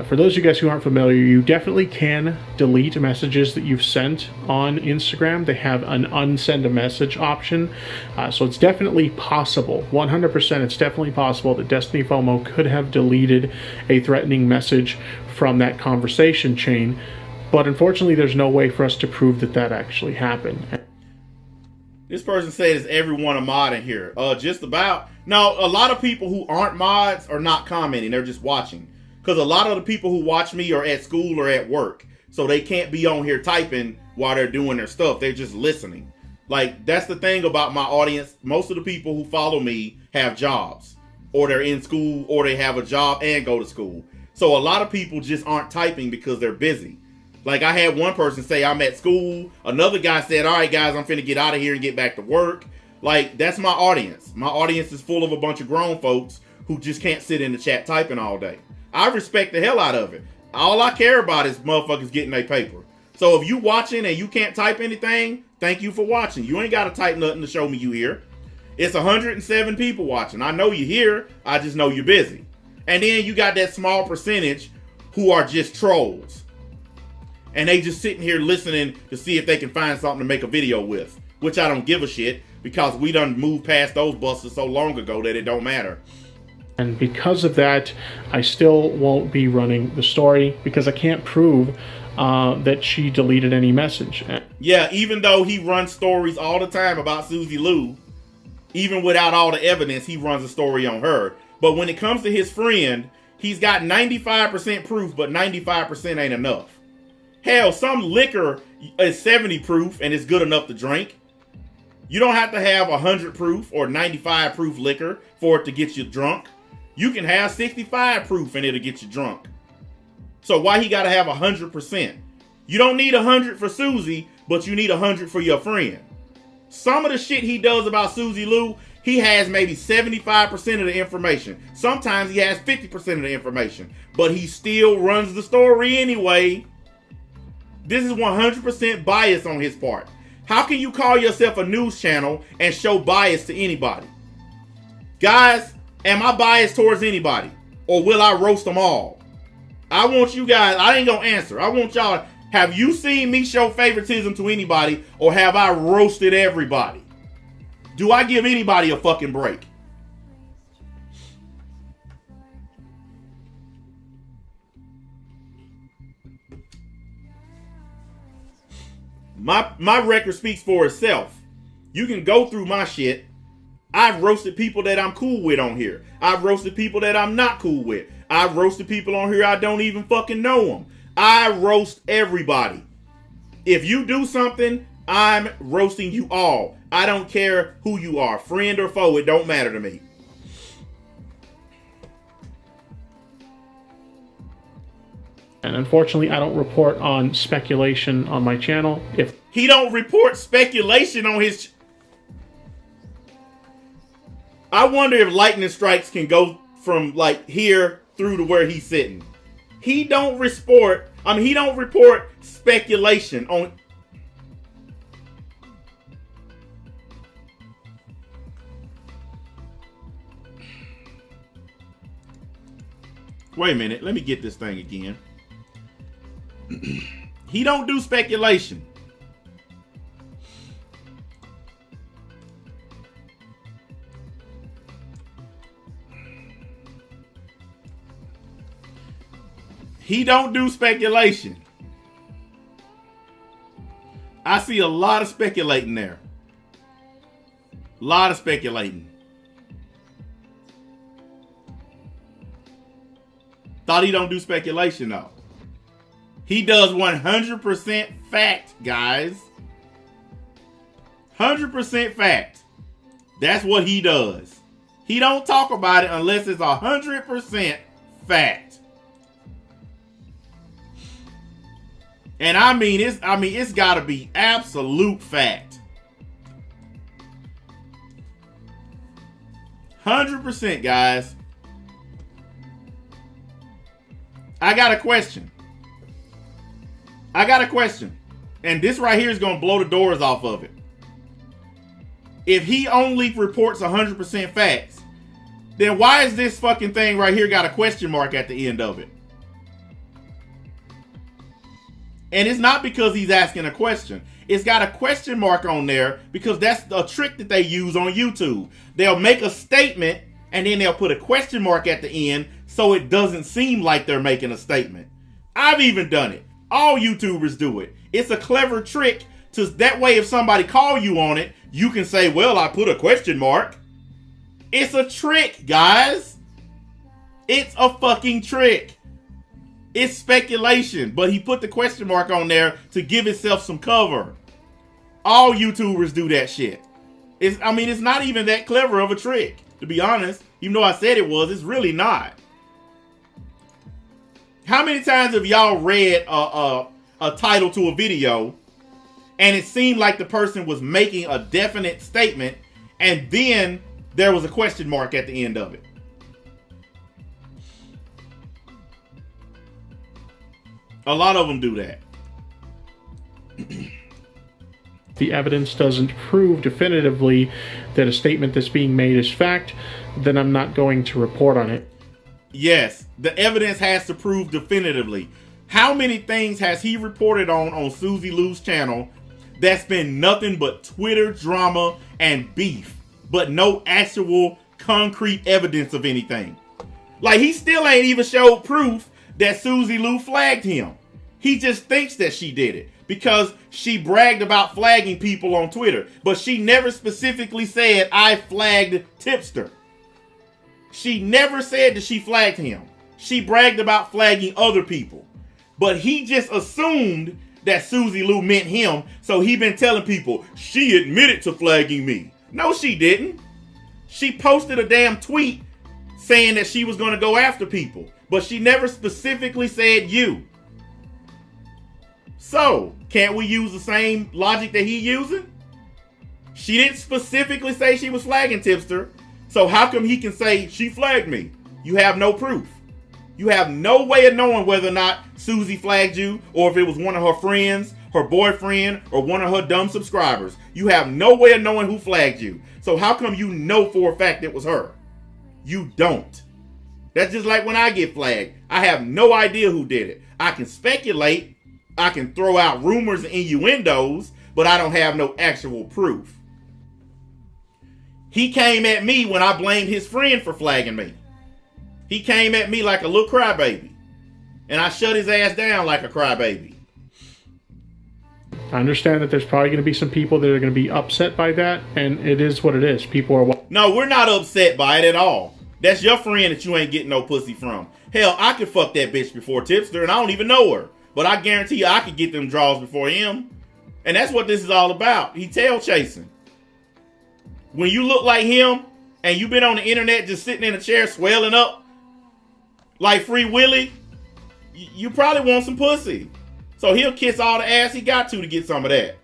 For those of you guys who aren't familiar, you definitely can delete messages that you've sent on Instagram. They have an unsend a message option. So it's definitely possible, 100% it's definitely possible that Destiny FOMO could have deleted a threatening message from that conversation chain. But unfortunately, there's no way for us to prove that that actually happened. This person says everyone a mod in here. Just about. No, a lot of people who aren't mods are not commenting. They're just watching. Because a lot of the people who watch me are at school or at work. So they can't be on here typing while they're doing their stuff. They're just listening. Like, that's the thing about my audience. Most of the people who follow me have jobs. Or they're in school, or they have a job and go to school. So a lot of people just aren't typing because they're busy. Like, I had one person say, I'm at school. Another guy said, all right, guys, I'm finna get out of here and get back to work. Like, that's my audience. My audience is full of a bunch of grown folks who just can't sit in the chat typing all day. I respect the hell out of it. All I care about is motherfuckers getting their paper. So if you watching and you can't type anything, thank you for watching. You ain't got to type nothing to show me you here. It's 107 people watching. I know you're here. I just know you're busy. And then you got that small percentage who are just trolls. And they just sitting here listening to see if they can find something to make a video with. Which I don't give a shit, because we done moved past those buses so long ago that it don't matter. And because of that, I still won't be running the story because I can't prove that she deleted any message. Yeah, even though he runs stories all the time about Susie Lou, even without all the evidence, he runs a story on her. But when it comes to his friend, he's got 95% proof, but 95% ain't enough. Hell, some liquor is 70 proof and it's good enough to drink. You don't have to have 100 proof or 95 proof liquor for it to get you drunk. You can have 65 proof and it'll get you drunk. So why he got to have 100%? You don't need 100 for Susie, but you need 100 for your friend. Some of the shit he does about Susie Lou, he has maybe 75% of the information. Sometimes he has 50% of the information, but he still runs the story anyway. This is 100% bias on his part. How can you call yourself a news channel and show bias to anybody? Guys, am I biased towards anybody? Or will I roast them all? I want you guys, I ain't gonna answer. I want y'all, have you seen me show favoritism to anybody, or have I roasted everybody? Do I give anybody a fucking break? My record speaks for itself. You can go through my shit. I've roasted people that I'm cool with on here. I've roasted people that I'm not cool with. I've roasted people on here I don't even fucking know them. I roast everybody. If you do something, I'm roasting you all. I don't care who you are, friend or foe, it don't matter to me. And unfortunately, I don't report on speculation on my channel. If he don't report speculation on his... I wonder if lightning strikes can go from like here through to where he's sitting. He don't report speculation on. Wait a minute, let me get this thing again. He don't do speculation. He don't do speculation. I see a lot of speculating there. A lot of speculating. Thought he don't do speculation though. He does 100% fact, guys. 100% fact. That's what he does. He don't talk about it unless it's 100% fact. And it's got to be absolute fact. 100%, guys. I got a question. And this right here is going to blow the doors off of it. If he only reports 100% facts, then why is this fucking thing right here got a question mark at the end of it? And it's not because he's asking a question. It's got a question mark on there because that's a trick that they use on YouTube. They'll make a statement and then they'll put a question mark at the end so it doesn't seem like they're making a statement. I've even done it. All YouTubers do it. It's a clever trick to that way if somebody call you on it, you can say, well, I put a question mark. It's a trick, guys. It's a fucking trick. It's speculation, but he put the question mark on there to give himself some cover. All YouTubers do that shit. It's not even that clever of a trick, to be honest. Even though I said it was, it's really not. How many times have y'all read a title to a video and it seemed like the person was making a definite statement and then there was a question mark at the end of it? A lot of them do that. The evidence doesn't prove definitively that a statement that's being made is fact, then I'm not going to report on it. Yes, the evidence has to prove definitively. How many things has he reported on Susie Lou's channel that's been nothing but Twitter drama and beef, but no actual concrete evidence of anything? Like, he still ain't even showed proof that Susie Lou flagged him. He just thinks that she did it because she bragged about flagging people on Twitter, but she never specifically said, I flagged Tipster. She never said that she flagged him. She bragged about flagging other people, but he just assumed that Susie Lou meant him, so he been telling people, she admitted to flagging me. No, she didn't. She posted a damn tweet saying that she was going to go after people, but she never specifically said you. So, can't we use the same logic that he using? She didn't specifically say she was flagging Tipster, so how come he can say she flagged me? You have no proof. You have no way of knowing whether or not Susie flagged you, or if it was one of her friends, her boyfriend, or one of her dumb subscribers. You have no way of knowing who flagged you. So how come you know for a fact it was her? You don't. That's just like when I get flagged. I have no idea who did it. I can speculate. I can throw out rumors and innuendos, but I don't have no actual proof. He came at me when I blamed his friend for flagging me. He came at me like a little crybaby, and I shut his ass down like a crybaby. I understand that there's probably going to be some people that are going to be upset by that, and it is what it is. People are... No, we're not upset by it at all. That's your friend that you ain't getting no pussy from. Hell, I could fuck that bitch before Tipster, and I don't even know her. But I guarantee you I could get them draws before him. And that's what this is all about. He tail chasing. When you look like him, and you've been on the internet just sitting in a chair swelling up like Free Willy, you probably want some pussy. So he'll kiss all the ass he got to get some of that.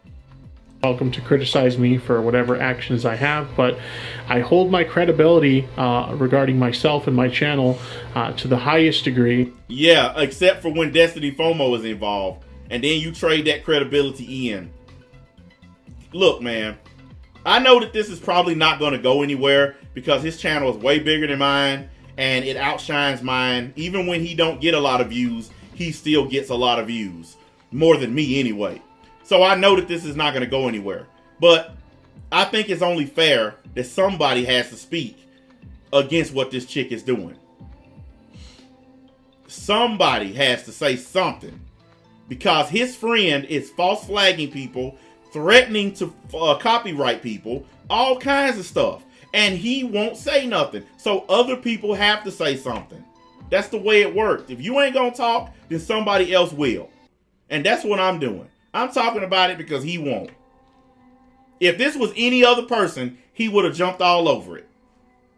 welcome to criticize me for whatever actions I have, but I hold my credibility regarding myself and my channel to the highest degree. Yeah, except for when Destiny FOMO is involved, and then you trade that credibility in. Look, man, I know that this is probably not going to go anywhere because his channel is way bigger than mine, and it outshines mine. Even when he don't get a lot of views, he still gets a lot of views. More than me anyway. So I know that this is not going to go anywhere. But I think it's only fair that somebody has to speak against what this chick is doing. Somebody has to say something. Because his friend is false flagging people, threatening to copyright people, all kinds of stuff. And he won't say nothing. So other people have to say something. That's the way it works. If you ain't going to talk, then somebody else will. And that's what I'm doing. I'm talking about it because he won't. If this was any other person, he would have jumped all over it.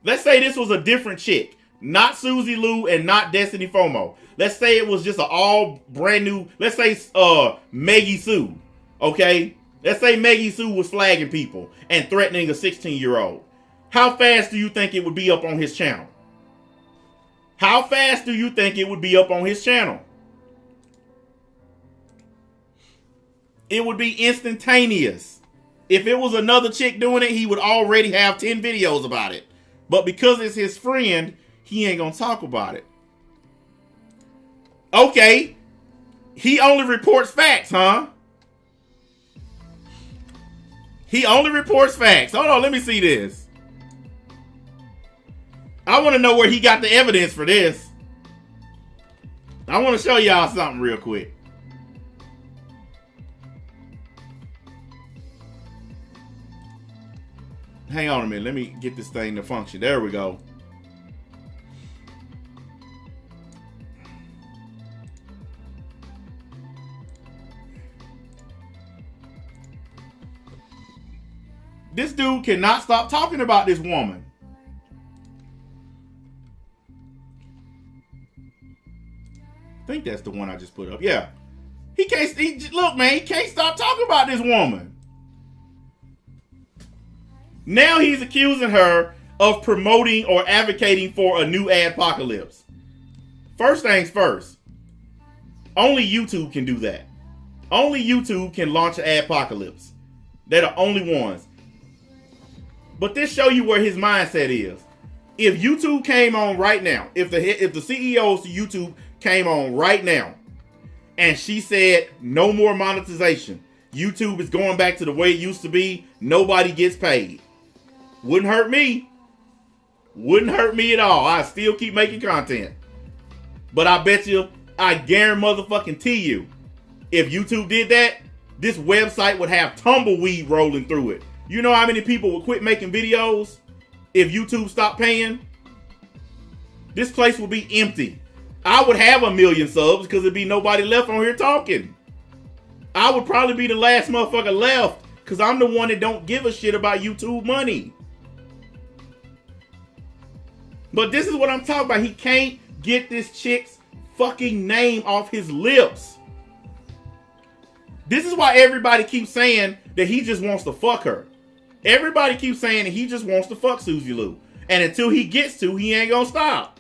Let's say this was a different chick. Not Susie Lou and not Destiny FOMO. Let's say it was just an all brand new, let's say Maggie Sue. Okay? Let's say Maggie Sue was flagging people and threatening a 16-year-old. How fast do you think it would be up on his channel? How fast do you think it would be up on his channel? It would be instantaneous. If it was another chick doing it, he would already have 10 videos about it. But because it's his friend, he ain't gonna talk about it. Okay. He only reports facts, huh? He only reports facts. Hold on, let me see this. I want to know where he got the evidence for this. I want to show y'all something real quick. Hang on a minute. Let me get this thing to function. There we go. This dude cannot stop talking about this woman. I think that's the one I just put up. Yeah. Look, man, he can't stop talking about this woman. Now he's accusing her of promoting or advocating for a new adpocalypse. First things first. Only YouTube can do that. Only YouTube can launch an adpocalypse. They're the only ones. But this show you where his mindset is. If YouTube came on right now, if the CEOs to YouTube came on right now, and she said no more monetization, YouTube is going back to the way it used to be, nobody gets paid. Wouldn't hurt me. Wouldn't hurt me at all. I still keep making content. But I bet you, I guarantee motherfucking you, if YouTube did that, this website would have tumbleweed rolling through it. You know how many people would quit making videos if YouTube stopped paying? This place would be empty. I would have 1 million subs because there'd be nobody left on here talking. I would probably be the last motherfucker left because I'm the one that don't give a shit about YouTube money. But this is what I'm talking about. He can't get this chick's fucking name off his lips. This is why everybody keeps saying that he just wants to fuck her. Everybody keeps saying that he just wants to fuck Susie Lou. And until he gets to, he ain't gonna stop.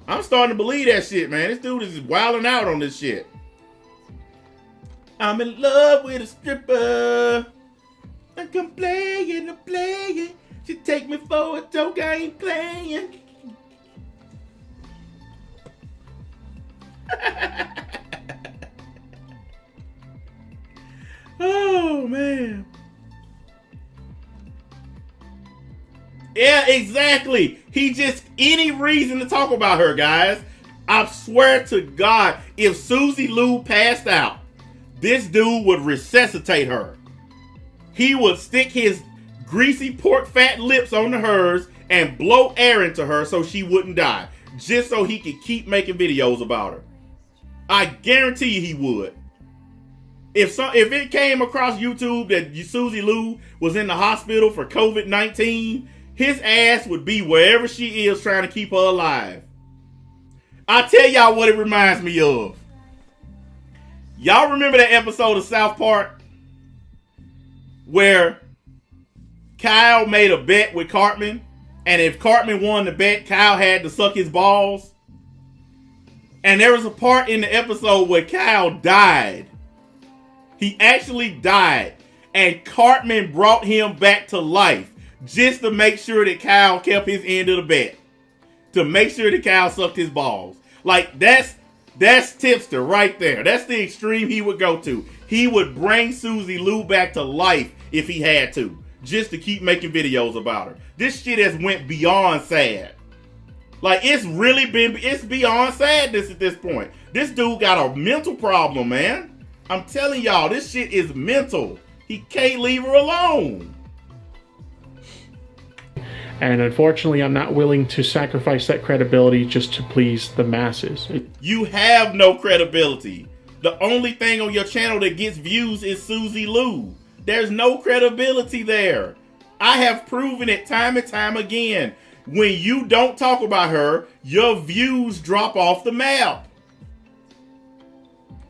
I'm starting to believe that shit, man. This dude is wilding out on this shit. I'm in love with a stripper. I come playing, I'm playing. She take me for a joke, I ain't playing. Oh, man. Yeah, exactly. He just, any reason to talk about her, guys. I swear to God, if Susie Lou passed out, this dude would resuscitate her. He would stick his greasy pork fat lips onto hers and blow air into her so she wouldn't die. Just so he could keep making videos about her. I guarantee you he would. If it came across YouTube that Susie Lou was in the hospital for COVID-19, his ass would be wherever she is trying to keep her alive. I'll tell y'all what it reminds me of. Y'all remember that episode of South Park where Kyle made a bet with Cartman, and if Cartman won the bet, Kyle had to suck his balls. And there was a part in the episode where Kyle died. He actually died. And Cartman brought him back to life just to make sure that Kyle kept his end of the bet. To make sure that Kyle sucked his balls. Like, that's Tipster right there. That's the extreme he would go to. He would bring Susie Lou back to life if he had to. Just to keep making videos about her. This shit has went beyond sad. Like, it's beyond sadness at this point. This dude got a mental problem, man. I'm telling y'all, this shit is mental. He can't leave her alone. And unfortunately, I'm not willing to sacrifice that credibility just to please the masses. You have no credibility. The only thing on your channel that gets views is Susie Lou. There's no credibility there. I have proven it time and time again. When you don't talk about her, your views drop off the map.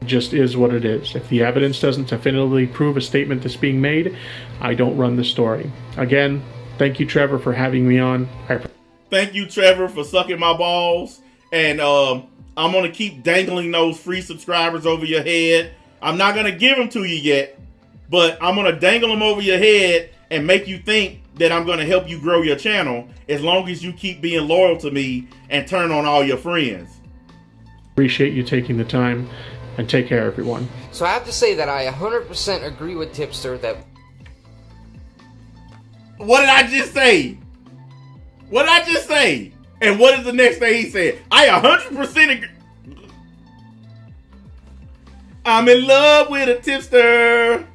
Just is what it is. If the evidence doesn't definitively prove a statement that's being made, I don't run the story. Again, thank you, Trevor, for having me on. Thank you, Trevor, for sucking my balls. And I'm going to keep dangling those free subscribers over your head. I'm not going to give them to you yet, but I'm going to dangle them over your head and make you think that I'm going to help you grow your channel as long as you keep being loyal to me and turn on all your friends. Appreciate you taking the time. And take care, everyone. So I have to say that I 100% agree with Tipster that... What did I just say? What did I just say? And what is the next thing he said? I 100% agree. I'm in love with a tipster.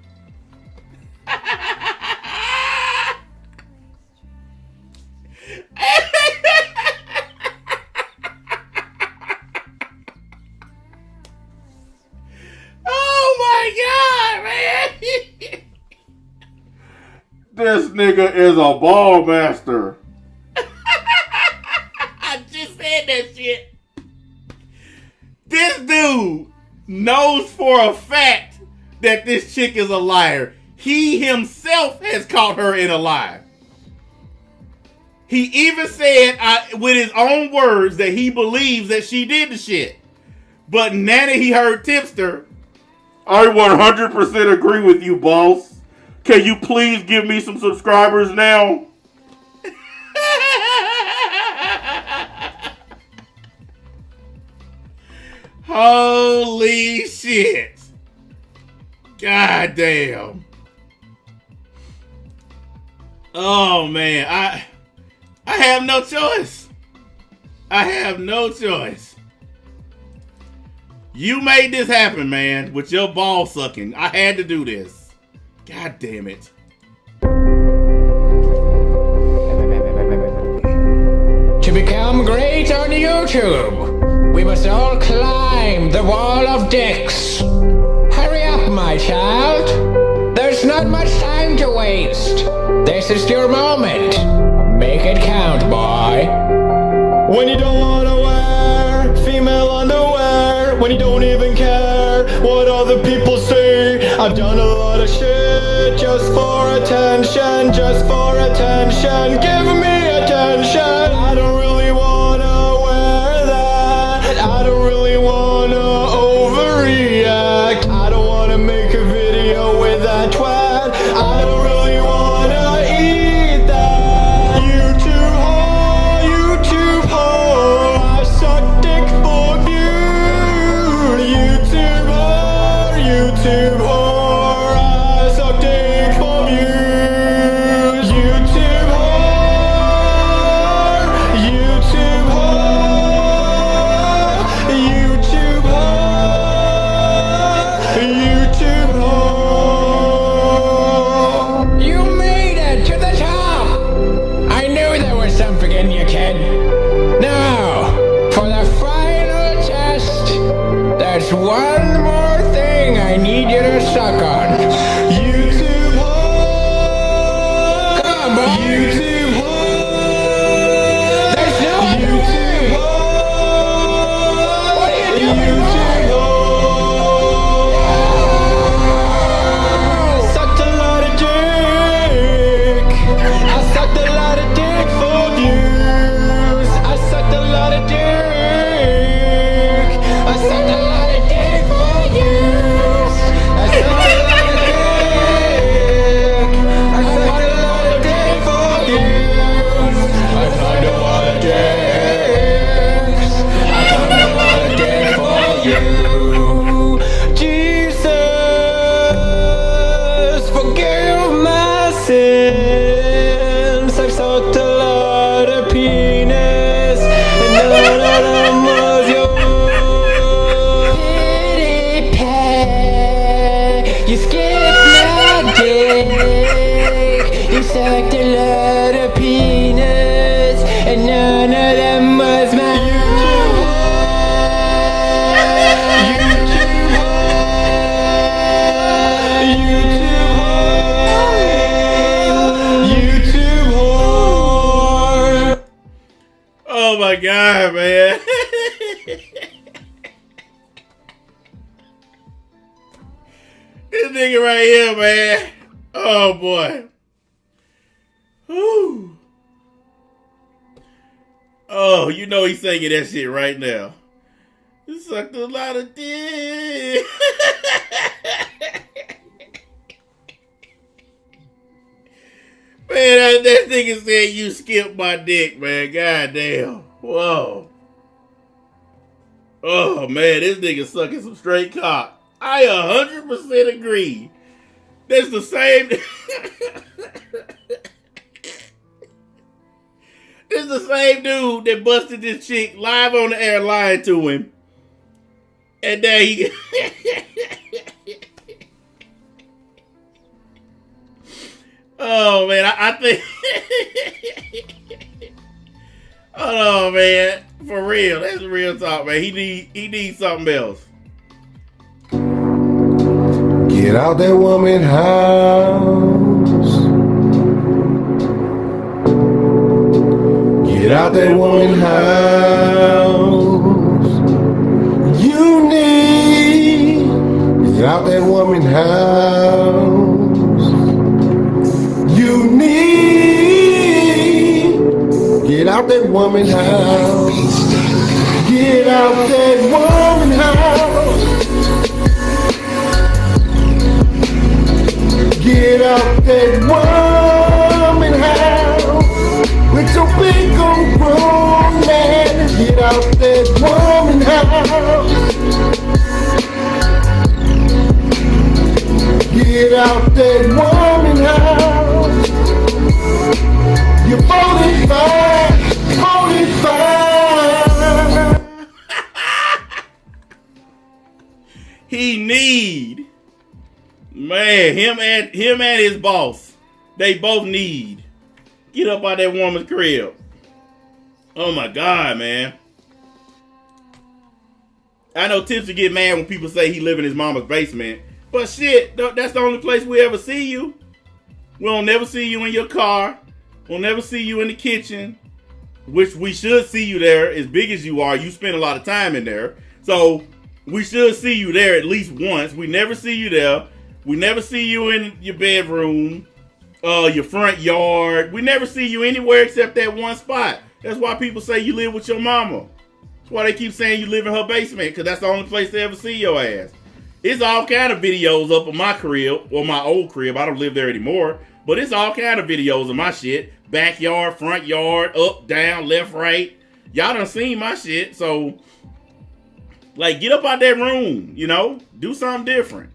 This nigga is a ball master. I just said that shit. This dude knows for a fact that this chick is a liar. He himself has caught her in a lie. He even said with his own words that he believes that she did the shit. But now that he heard Tipster, I 100% agree with you, boss. Can you please give me some subscribers now? Holy shit. God damn. Oh man, I have no choice. I have no choice. You made this happen, man, with your ball sucking. I had to do this. God damn it. To become great on YouTube, we must all climb the wall of dicks. Hurry up, my child. There's not much time to waste. This is your moment. Make it count, boy. When you don't wanna wear female underwear, when you don't even care what other people say. I've done a lot of shit just for attention, just for attention. Give me attention. I don't really wanna wear that. I don't really wanna overreact. I don't wanna make a video with that twat. I don't really wanna eat that. YouTube whore, I suck dick for views. YouTube whore, I suck dick for views. YouTube whore, YouTube whore, YouTube whore. You made it to the top. I knew there was something in you, kid. Now, for the final test, there's one more thing I need you to suck on. YouTube whore. Come on, boy. YouTube whore. There's no other YouTube way. whore. What are you doing, YouTube whore. Sucked a lot of dick. sucked a lot of dick for views. I sucked a lot of dick. I sucked a lot of dick for views. I sucked a lot of dick. I sucked a lot of dick for views. I sucked a lot of dicks. I sucked a lot of dick for you. Jesus, forgive my sins. I've sucked a lot of penis, and none of them was yours. Pity pat, you skipped my dick. You sucked a lot of penis, and none of them was mine. Oh my god, man. This nigga right here, man. Oh boy. Whew. Oh, you know he's singing that shit right now. You sucked a lot of dick. Man, that nigga said you skipped my dick, man. God damn. Whoa. Oh, man, this nigga sucking some straight cock. I 100% agree. That's the same. This is the same dude that busted this chick live on the air lying to him. And then he... Oh, man, I think... Oh, man. For real. That's real talk, man. He needs something else. Get out that woman house. Get out that woman house. You need. Get out that woman house. You need. Get out that woman house. Get out that woman house. Get out that woman house with your big old grown man. Get out that woman house. Get out that woman house. You're 45, 45. He need. Man, him and his boss, they both need. Get up out that woman's crib. Oh my God, man. I know Tipster get mad when people say he live in his mama's basement. But shit, that's the only place we ever see you. We'll never see you in your car. We'll never see you in the kitchen. Which we should see you there. As big as you are, you spend a lot of time in there. So we should see you there at least once. We never see you there. We never see you in your bedroom, your front yard. We never see you anywhere except that one spot. That's why people say you live with your mama. That's why they keep saying you live in her basement, because that's the only place they ever see your ass. It's all kind of videos up of my crib, or my old crib. I don't live there anymore. But it's all kind of videos of my shit. Backyard, front yard, up, down, left, right. Y'all done seen my shit. So, like, get up out that room, you know? Do something different.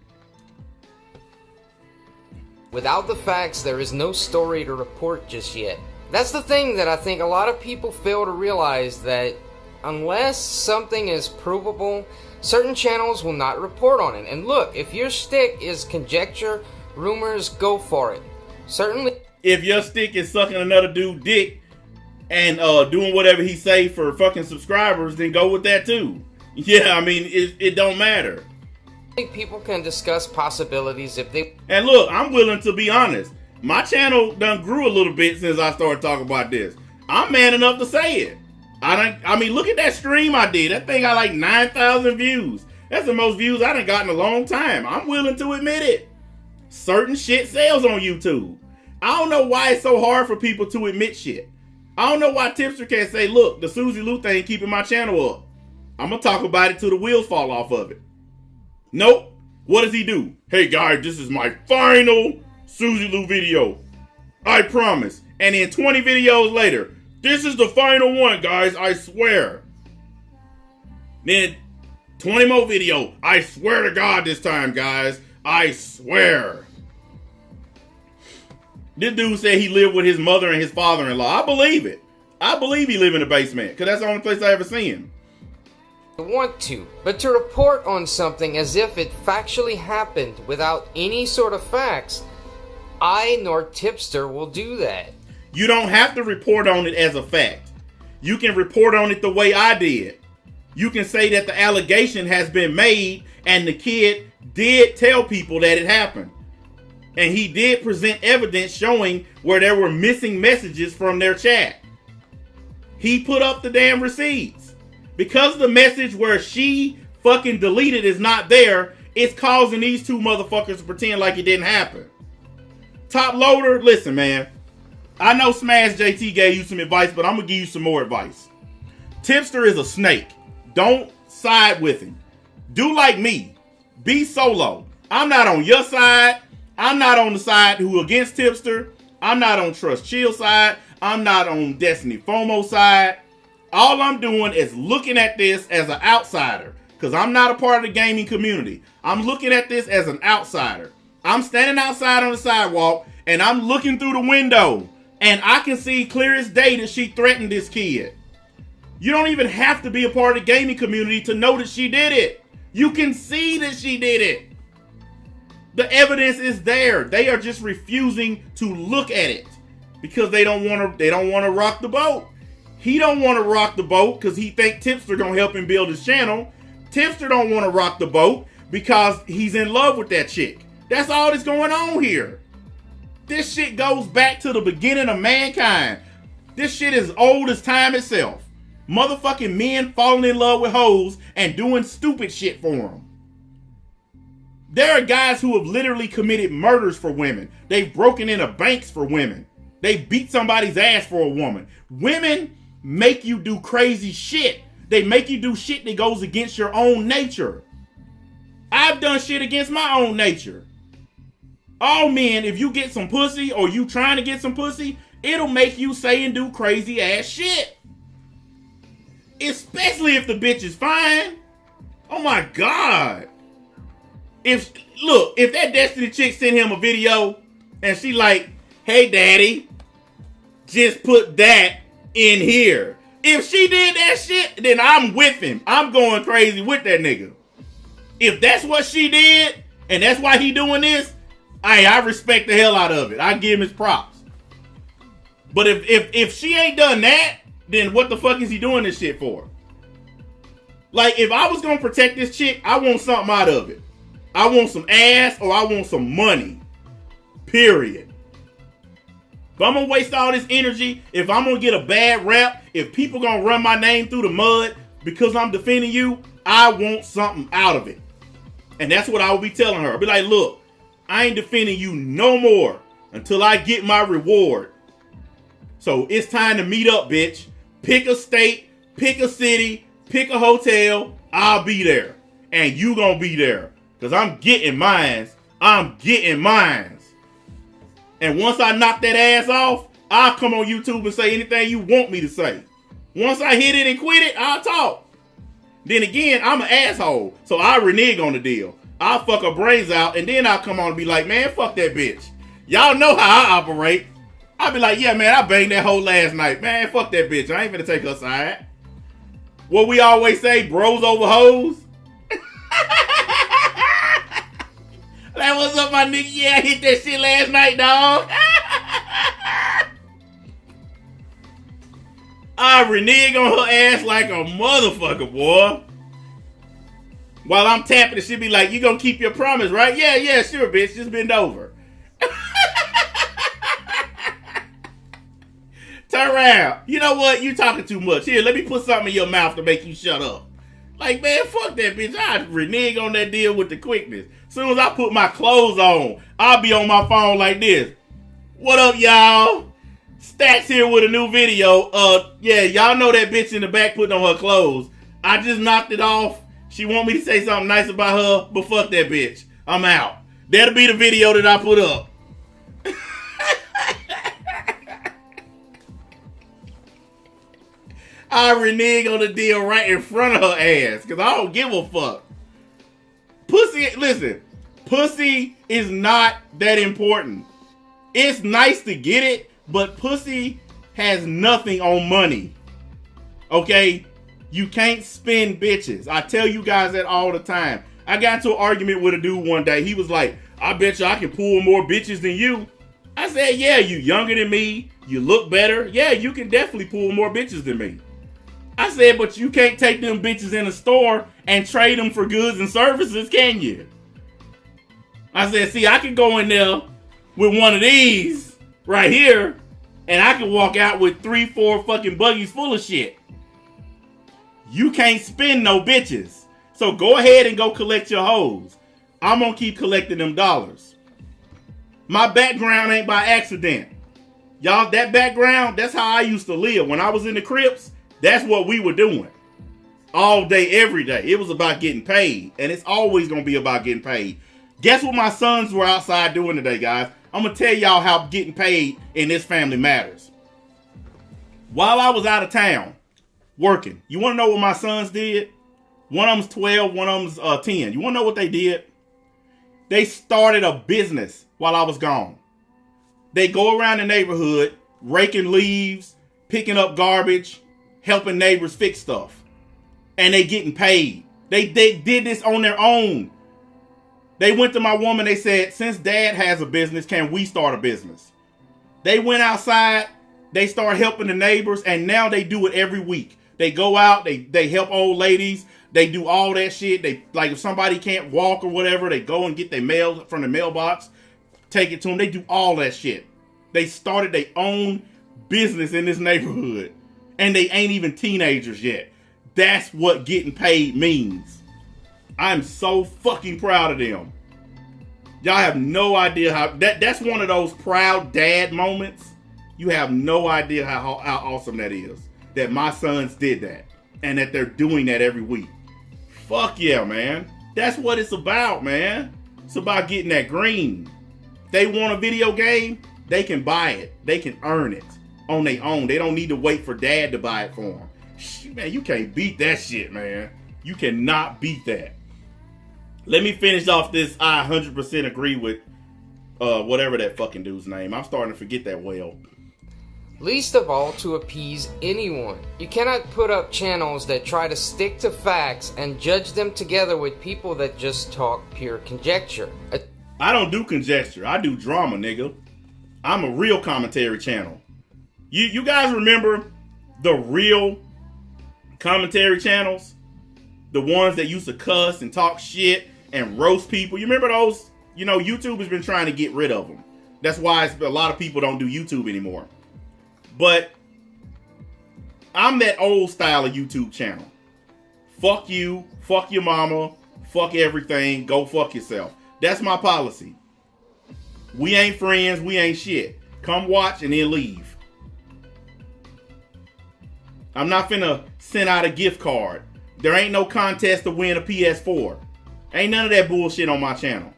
Without the facts, there is no story to report just yet. That's the thing that I think a lot of people fail to realize, that unless something is provable, certain channels will not report on it. And look, if your stick is conjecture, rumors, go for it. Certainly. If your stick is sucking another dude's dick and doing whatever he say for fucking subscribers, then go with that too. Yeah, I mean, it don't matter. I think people can discuss possibilities if they... And look, I'm willing to be honest. My channel done grew a little bit since I started talking about this. I'm man enough to say it. I mean, look at that stream I did. That thing got like 9,000 views. That's the most views I done got in a long time. I'm willing to admit it. Certain shit sells on YouTube. I don't know why it's so hard for people to admit shit. I don't know why Tipster can't say, look, the Susie Lou thing keeping my channel up. I'm going to talk about it till the wheels fall off of it. Nope. What does he do? Hey guys, this is my final Susie Lou video. I promise. And then 20 videos later, this is the final one, guys, I swear. Then 20 more video. I swear to God this time, guys. I swear. This dude said he lived with his mother and his father-in-law. I believe it. I believe he lived in the basement, because that's the only place I ever seen him. Want to, but to report on something as if it factually happened without any sort of facts, I nor Tipster will do that. You don't have to report on it as a fact. You can report on it the way I did. You can say that the allegation has been made and the kid did tell people that it happened. And he did present evidence showing where there were missing messages from their chat. He put up the damn receipts. Because the message where she fucking deleted is not there, it's causing these two motherfuckers to pretend like it didn't happen. Top Loader, listen, man. I know Smash JT gave you some advice, but I'm going to give you some more advice. Tipster is a snake. Don't side with him. Do like me. Be solo. I'm not on your side. I'm not on the side who against Tipster. I'm not on Trust Chill side. I'm not on Destiny FOMO side. All I'm doing is looking at this as an outsider, because I'm not a part of the gaming community. I'm looking at this as an outsider. I'm standing outside on the sidewalk, and I'm looking through the window, and I can see clear as day that she threatened this kid. You don't even have to be a part of the gaming community to know that she did it. You can see that she did it. The evidence is there. They are just refusing to look at it because they don't want to rock the boat. He don't want to rock the boat because he think Tipster gonna help him build his channel. Tipster don't want to rock the boat because he's in love with that chick. That's all that's going on here. This shit goes back to the beginning of mankind. This shit is old as time itself. Motherfucking men falling in love with hoes and doing stupid shit for them. There are guys who have literally committed murders for women. They've broken into banks for women. They beat somebody's ass for a woman. Women make you do crazy shit. They make you do shit that goes against your own nature. I've done shit against my own nature. All men, if you get some pussy or you trying to get some pussy, it'll make you say and do crazy ass shit. Especially if the bitch is fine. Oh my God. If that Destiny chick sent him a video and she like, hey daddy, just put that in here. If she did that shit, then I'm with him. I'm going crazy with that nigga. If that's what she did, and that's why he doing this, I respect the hell out of it. I give him his props. But if she ain't done that, then what the fuck is he doing this shit for? Like, if I was gonna protect this chick, I want something out of it. I want some ass or I want some money. Period. If I'm gonna waste all this energy, if I'm gonna get a bad rap, if people gonna run my name through the mud because I'm defending you, I want something out of it. And that's what I will be telling her. I'll be like, look, I ain't defending you no more until I get my reward. So it's time to meet up, bitch. Pick a state, pick a city, pick a hotel. I'll be there. And you gonna be there. Because I'm getting mines. I'm getting mines. And once I knock that ass off, I'll come on YouTube and say anything you want me to say. Once I hit it and quit it, I'll talk. Then again, I'm an asshole. So I'll renege on the deal. I'll fuck her brains out and then I'll come on and be like, man, fuck that bitch. Y'all know how I operate. I'll be like, yeah, man, I banged that hoe last night. Man, fuck that bitch. I ain't finna take her side. What we always say, bros over hoes. Like, what's up, my nigga? Yeah, I hit that shit last night, dog. I renege on her ass like a motherfucker, boy. While I'm tapping it, she be like, you gonna keep your promise, right? Yeah, sure, bitch. Just bend over. Turn around. You know what? You talking too much. Here, let me put something in your mouth to make you shut up. Like, man, fuck that bitch. I renege on that deal with the quickness. As soon as I put my clothes on, I'll be on my phone like this. What up, y'all? Stacks here with a new video. Yeah, y'all know that bitch in the back putting on her clothes. I just knocked it off. She want me to say something nice about her, but fuck that bitch. I'm out. That'll be the video that I put up. I renege on the deal right in front of her ass, because I don't give a fuck. Pussy, listen, pussy is not that important. It's nice to get it, but pussy has nothing on money. Okay? You can't spend bitches. I tell you guys that all the time. I got into an argument with a dude one day. He was like, I bet you I can pull more bitches than you. I said, yeah, you younger than me. You look better. Yeah, you can definitely pull more bitches than me. I said, but you can't take them bitches in the store and trade them for goods and services, can you? I said, see, I can go in there with one of these right here, and I can walk out with 3-4 fucking buggies full of shit. You can't spend no bitches. So go ahead and go collect your hoes. I'm gonna keep collecting them dollars. My background ain't by accident. Y'all, that background, that's how I used to live. When I was in the Crips, that's what we were doing. All day, every day. It was about getting paid. And it's always going to be about getting paid. Guess what my sons were outside doing today, guys? I'm going to tell y'all how getting paid in this family matters. While I was out of town working, you want to know what my sons did? One of them's 12, one of them's 10. You want to know what they did? They started a business while I was gone. They go around the neighborhood, raking leaves, picking up garbage, helping neighbors fix stuff. And they getting paid. They did this on their own. They went to my woman, they said, since dad has a business, can we start a business? They went outside, they start helping the neighbors, and now they do it every week. They go out, they help old ladies, they do all that shit. They, like, if somebody can't walk or whatever, they go and get their mail from the mailbox, take it to them. They do all that shit. They started their own business in this neighborhood. And they ain't even teenagers yet. That's what getting paid means. I'm so fucking proud of them. Y'all have no idea how... That's one of those proud dad moments. You have no idea how awesome that is. That my sons did that. And that they're doing that every week. Fuck yeah, man. That's what it's about, man. It's about getting that green. They want a video game, they can buy it. They can earn it on their own. They don't need to wait for dad to buy it for them. Man, you can't beat that shit, man. You cannot beat that. Let me finish off this. I 100% agree with whatever that fucking dude's name. I'm starting to forget that well. Least of all to appease anyone. You cannot put up channels that try to stick to facts and judge them together with people that just talk pure conjecture. I don't do conjecture. I do drama, nigga. I'm a real commentary channel. You guys remember the real commentary channels? The ones that used to cuss and talk shit and roast people. You remember those? You know, YouTube has been trying to get rid of them. That's why a lot of people don't do YouTube anymore. But I'm that old style of YouTube channel. Fuck you, fuck your mama, fuck everything, go fuck yourself. That's my policy. We ain't friends, we ain't shit. Come watch and then leave. I'm not finna send out a gift card. There ain't no contest to win a PS4. Ain't none of that bullshit on my channel.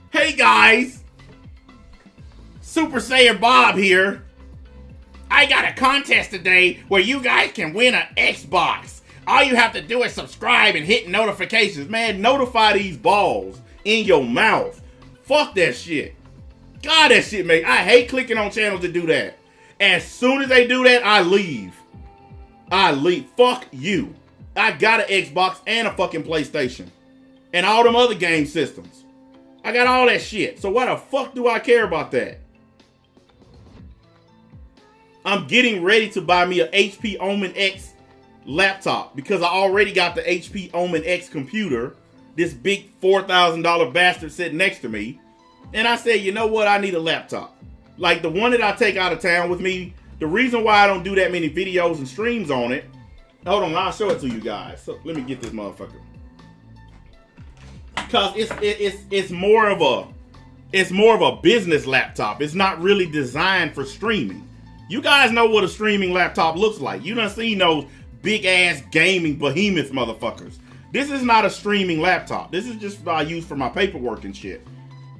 Hey guys! Super Saiyan Bob here. I got a contest today where you guys can win an Xbox. All you have to do is subscribe and hit notifications. Man, notify these balls in your mouth. Fuck that shit. God, that shit, mate. I hate clicking on channels to do that. As soon as they do that, I leave. I leave. Fuck you. I got an Xbox and a fucking PlayStation. And all them other game systems. I got all that shit. So why the fuck do I care about that? I'm getting ready to buy me a HP Omen X laptop because I already got the HP Omen X computer. This big $4,000 bastard sitting next to me. And I said, you know what? I need a laptop. Like the one that I take out of town with me. The reason why I don't do that many videos and streams on it. Hold on, I'll show it to you guys. So let me get this motherfucker. Because it's more of a It's more of a business laptop. It's not really designed for streaming. You guys know what a streaming laptop looks like. You done seen those big ass gaming behemoth motherfuckers. This is not a streaming laptop. This is just what I use for my paperwork and shit.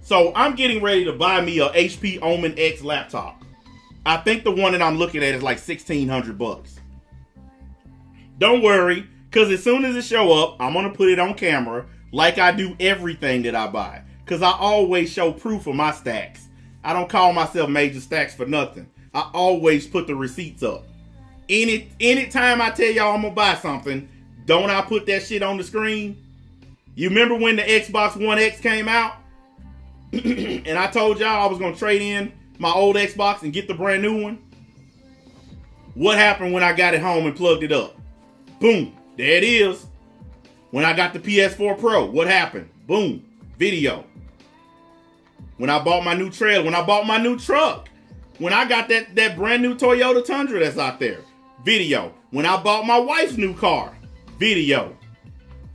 So I'm getting ready to buy me a HP Omen X laptop. I think the one that I'm looking at is like $1,600. Don't worry, because as soon as it show up, I'm going to put it on camera like I do everything that I buy. Because I always show proof of my stacks. I don't call myself Major Stacks for nothing. I always put the receipts up. Anytime I tell y'all I'm going to buy something, don't I put that shit on the screen? You remember when the Xbox One X came out? And I told y'all I was going to trade in my old Xbox and get the brand new one? What happened when I got it home and plugged it up? Boom. There it is. When I got the PS4 Pro, what happened? Boom. Video. When I bought my new trailer, when I bought my new truck, when I got that brand new Toyota Tundra that's out there, video. When I bought my wife's new car, video.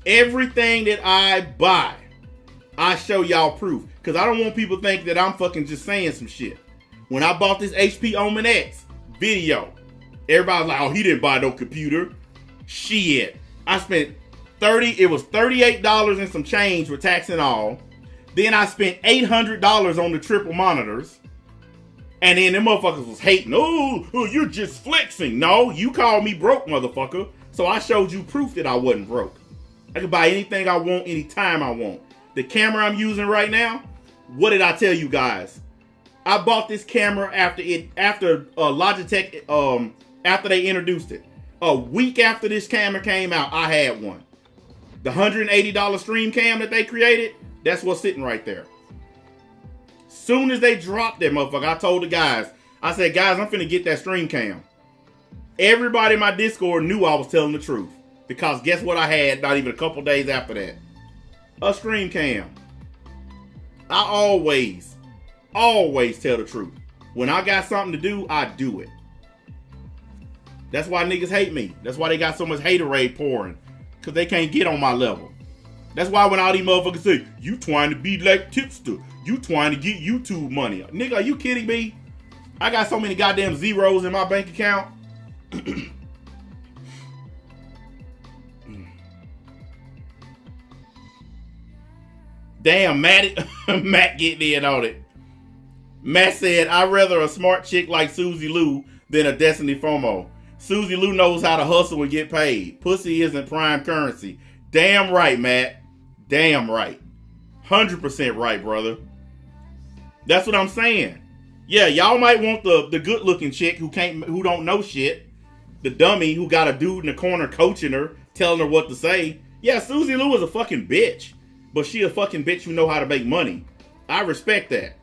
Everything that I buy, I show y'all proof. Because I don't want people to think that I'm fucking just saying some shit. When I bought this HP Omen X, video. Everybody's like, oh, he didn't buy no computer. Shit. I spent it was $38 and some change with tax and all. Then I spent $800 on the triple monitors. And then them motherfuckers was hating. Oh, you're just flexing. No, you called me broke, motherfucker. So I showed you proof that I wasn't broke. I can buy anything I want, anytime I want. The camera I'm using right now, what did I tell you guys? I bought this camera after Logitech, after they introduced it. A week after this camera came out, I had one. The $180 stream cam that they created, that's what's sitting right there. Soon as they dropped that motherfucker, I told the guys, I said, guys, I'm finna get that stream cam. Everybody in my Discord knew I was telling the truth. Because guess what I had not even a couple days after that? A stream cam. I always tell the truth. When I got something to do, I do it. That's why niggas hate me. That's why they got so much haterade pouring. Because they can't get on my level. That's why when all these motherfuckers say, you trying to be like Tipster. You trying to get YouTube money. Nigga, are you kidding me? I got so many goddamn zeros in my bank account. Damn, Matt getting in on it. Matt said, I'd rather a smart chick like Susie Lou than a Destiny FOMO. Susie Lou knows how to hustle and get paid. Pussy isn't prime currency. Damn right, Matt. Damn right. 100% right, brother. That's what I'm saying. Yeah, y'all might want the good looking chick who don't know shit. The dummy who got a dude in the corner coaching her, telling her what to say. Yeah, Susie Lou is a fucking bitch. But she a fucking bitch who know how to make money. I respect that.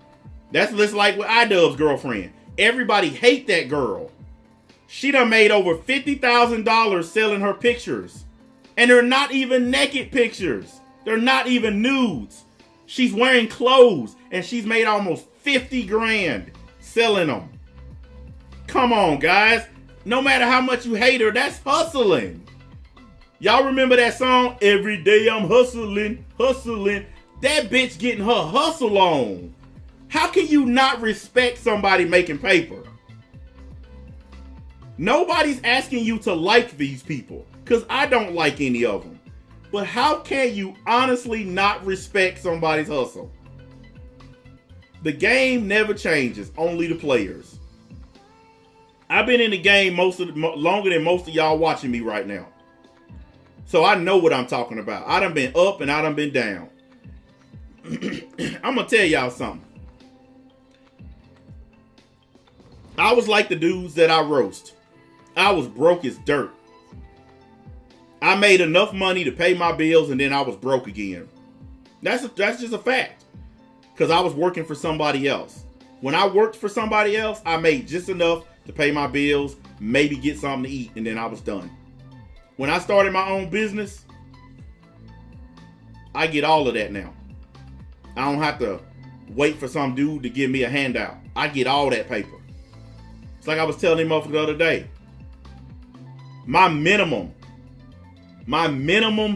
That's just like with iDubbbz's girlfriend. Everybody hate that girl. She done made over $50,000 selling her pictures. And they're not even naked pictures. They're not even nudes. She's wearing clothes and she's made almost 50 grand selling them. Come on, guys. No matter how much you hate her, that's hustling. Y'all remember that song? Every day I'm hustling, hustling. That bitch getting her hustle on. How can you not respect somebody making paper? Nobody's asking you to like these people, because I don't like any of them. But how can you honestly not respect somebody's hustle? The game never changes, only the players. I've been in the game longer than most of y'all watching me right now. So I know what I'm talking about. I done been up and I done been down. I'm going to tell y'all something. I was like the dudes that I roast. I was broke as dirt. I made enough money to pay my bills and then I was broke again. That's just a fact. Because I was working for somebody else. When I worked for somebody else, I made just enough to pay my bills, maybe get something to eat, and then I was done. When I started my own business, I get all of that now. I don't have to wait for some dude to give me a handout. I get all that paper. It's like I was telling him the other day. My minimum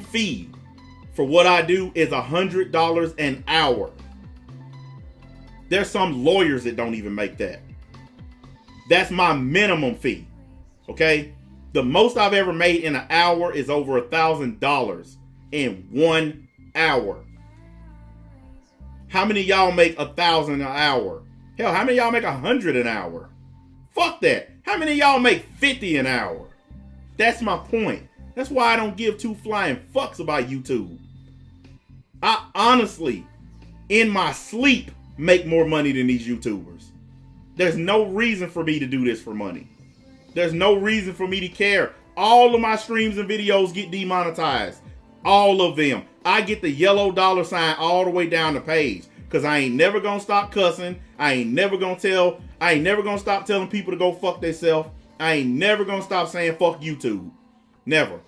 fee for what I do is $100 an hour. There's some lawyers that don't even make that. That's my minimum fee. Okay? The most I've ever made in an hour is over $1,000 in 1 hour. How many of y'all make 1,000 an hour? Hell, how many of y'all make 100 an hour? Fuck that. How many of y'all make 50 an hour? That's my point. That's why I don't give two flying fucks about YouTube. I honestly, in my sleep, make more money than these YouTubers. There's no reason for me to do this for money. There's no reason for me to care. All of my streams and videos get demonetized. All of them. I get the yellow dollar sign all the way down the page. Because I ain't never going to stop cussing. I ain't never going to stop telling people to go fuck themselves. I ain't never going to stop saying fuck YouTube. Never.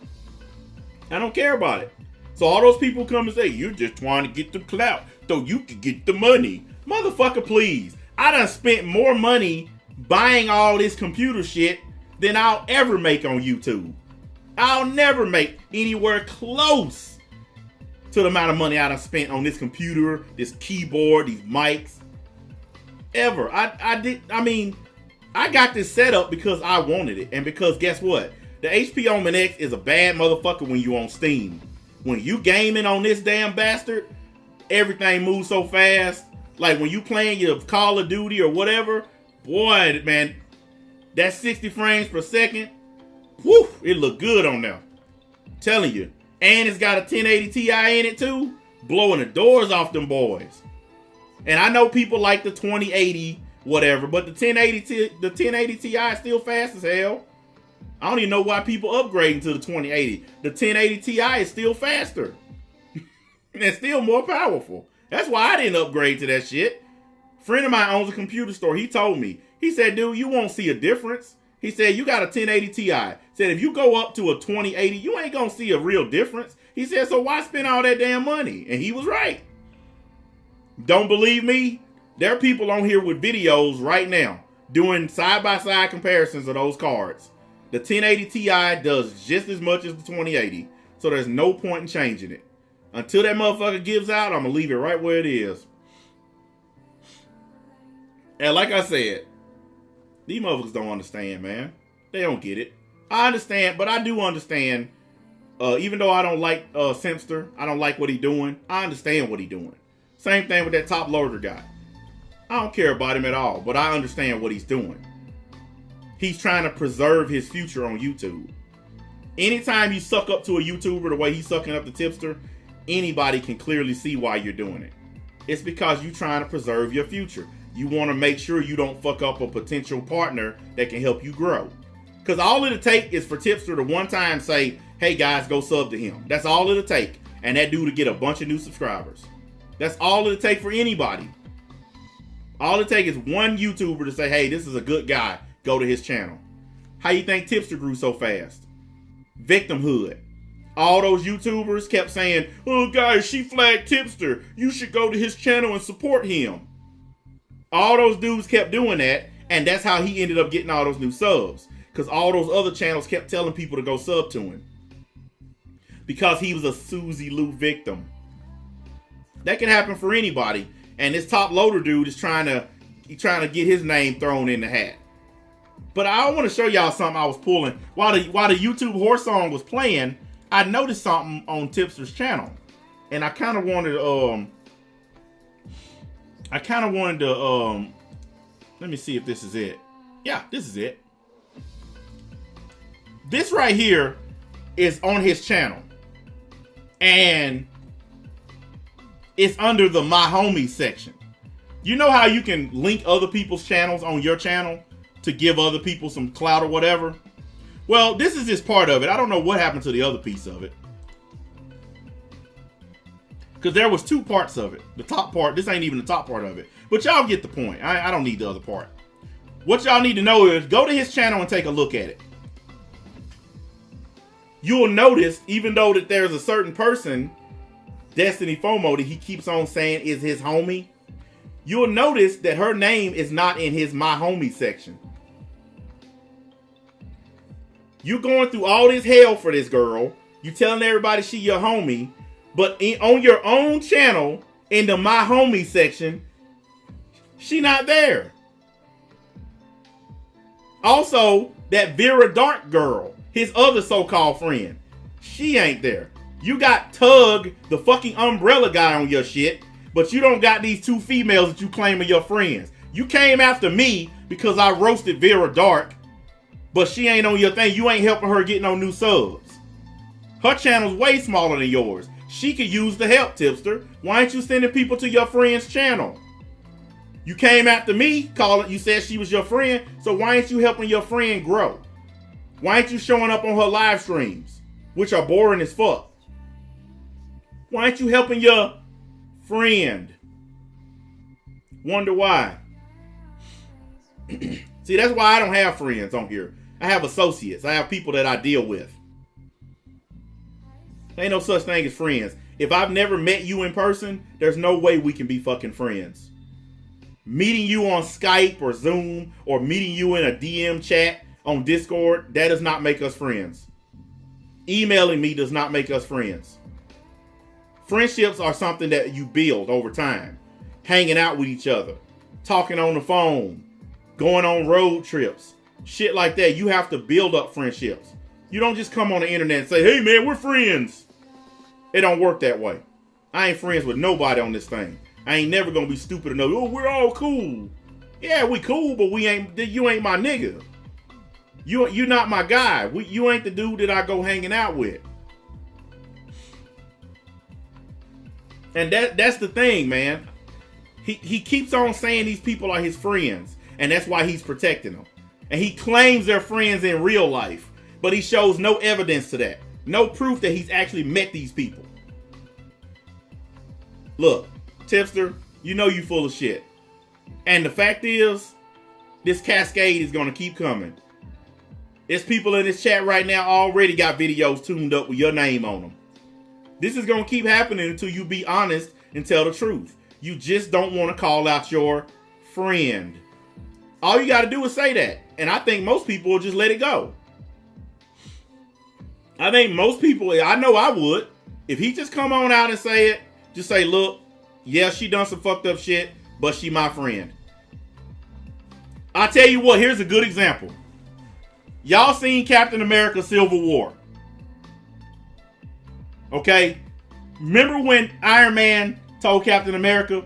I don't care about it. So all those people come and say, you're just trying to get the clout so you can get the money. Motherfucker, please. I done spent more money buying all this computer shit than I'll ever make on YouTube. I'll never make anywhere close to the amount of money I done spent on this computer, this keyboard, these mics. Ever. I got this set up because I wanted it. And because guess what? The HP Omen X is a bad motherfucker when you on Steam. When you gaming on this damn bastard, everything moves so fast. Like when you playing your Call of Duty or whatever, boy, man, that 60 frames per second, whew, it look good on there. I'm telling you. And it's got a 1080 Ti in it too, blowing the doors off them boys. And I know people like the 2080 whatever, but the 1080 Ti is still fast as hell. I don't even know why people upgrading to the 2080. The 1080 Ti is still faster. And still more powerful. That's why I didn't upgrade to that shit. Friend of mine owns a computer store. He told me. He said, dude, you won't see a difference. He said, you got a 1080 Ti. Said, if you go up to a 2080, you ain't gonna see a real difference. He said, so why spend all that damn money? And he was right. Don't believe me? There are people on here with videos right now doing side-by-side comparisons of those cards. The 1080 Ti does just as much as the 2080. So there's no point in changing it. Until that motherfucker gives out, I'm going to leave it right where it is. And like I said, these motherfuckers don't understand, man. They don't get it. I understand, but I do understand. Even though I don't like Tipster, I don't like what he doing. I understand what he doing. Same thing with that top loader guy. I don't care about him at all, but I understand what he's doing. He's trying to preserve his future on YouTube. Anytime you suck up to a YouTuber the way he's sucking up to Tipster, anybody can clearly see why you're doing it. It's because you're trying to preserve your future. You want to make sure you don't fuck up a potential partner that can help you grow. Because all it'll take is for Tipster to one time say, hey guys, go sub to him. That's all it'll take. And that dude will get a bunch of new subscribers. That's all it'll take for anybody. All it takes is one YouTuber to say, hey, this is a good guy. Go to his channel. How you think Tipster grew so fast? Victimhood. All those YouTubers kept saying, oh guys, she flagged Tipster. You should go to his channel and support him. All those dudes kept doing that, and that's how he ended up getting all those new subs. Because all those other channels kept telling people to go sub to him. Because he was a Susie Lou victim. That can happen for anybody. And this top loader dude is trying to get his name thrown in the hat. But I want to show y'all something I was pulling. While the YouTube horse song was playing, I noticed something on Tipster's channel. And I kind of wanted to let me see if this is it. Yeah, this is it. This right here is on his channel. And it's under the My Homies section. You know how you can link other people's channels on your channel to give other people some clout or whatever? Well, this is just part of it. I don't know what happened to the other piece of it. Because there was two parts of it. The top part, this ain't even the top part of it. But y'all get the point. I don't need the other part. What y'all need to know is go to his channel and take a look at it. You'll notice, even though that there's a certain person, Destiny FOMO, that he keeps on saying is his homie, you'll notice that her name is not in his My Homie section. You going through all this hell for this girl. You telling everybody she your homie. But on your own channel, in the My Homie section, She not there. Also, that Vera Dark girl, his other so-called friend, she ain't there. You got Tug, the fucking umbrella guy on your shit, but you don't got these two females that you claim are your friends. You came after me because I roasted Vera Dark, but she ain't on your thing. You ain't helping her get no new subs. Her channel's way smaller than yours. She could use the help, Tipster. Why ain't you sending people to your friend's channel? You came after me, you said she was your friend, so why ain't you helping your friend grow? Why ain't you showing up on her live streams, which are boring as fuck? Why ain't you helping your friend? Wonder why. See, that's why I don't have friends on here. I have associates. I have people that I deal with. Ain't no such thing as friends. If I've never met you in person, there's no way we can be fucking friends. Meeting you on Skype or Zoom or meeting you in a DM chat on Discord, that does not make us friends. Emailing me does not make us friends. Friendships are something that you build over time. Hanging out with each other, talking on the phone, going on road trips, shit like that. You have to build up friendships. You don't just come on the internet and say, hey man, we're friends. It don't work that way. I ain't friends with nobody on this thing. I ain't never gonna be stupid enough. Oh, we're all cool. Yeah, we cool, but you ain't my nigga. You not my guy. You ain't the dude that I go hanging out with. And that's the thing, man. He keeps on saying these people are his friends, and that's why he's protecting them. And he claims they're friends in real life, but he shows no evidence to that. No proof that he's actually met these people. Look, Tipster, you know you full of shit. And the fact is, this cascade is going to keep coming. There's people in this chat right now already got videos tuned up with your name on them. This is going to keep happening until you be honest and tell the truth. You just don't want to call out your friend. All you got to do is say that. And I think most people will just let it go. I think most people, I know I would. If he just come on out and say it, just say, look, yeah, she done some fucked up shit, but she my friend. I tell you what, here's a good example. Y'all seen Captain America Civil War. Okay? Remember when Iron Man told Captain America,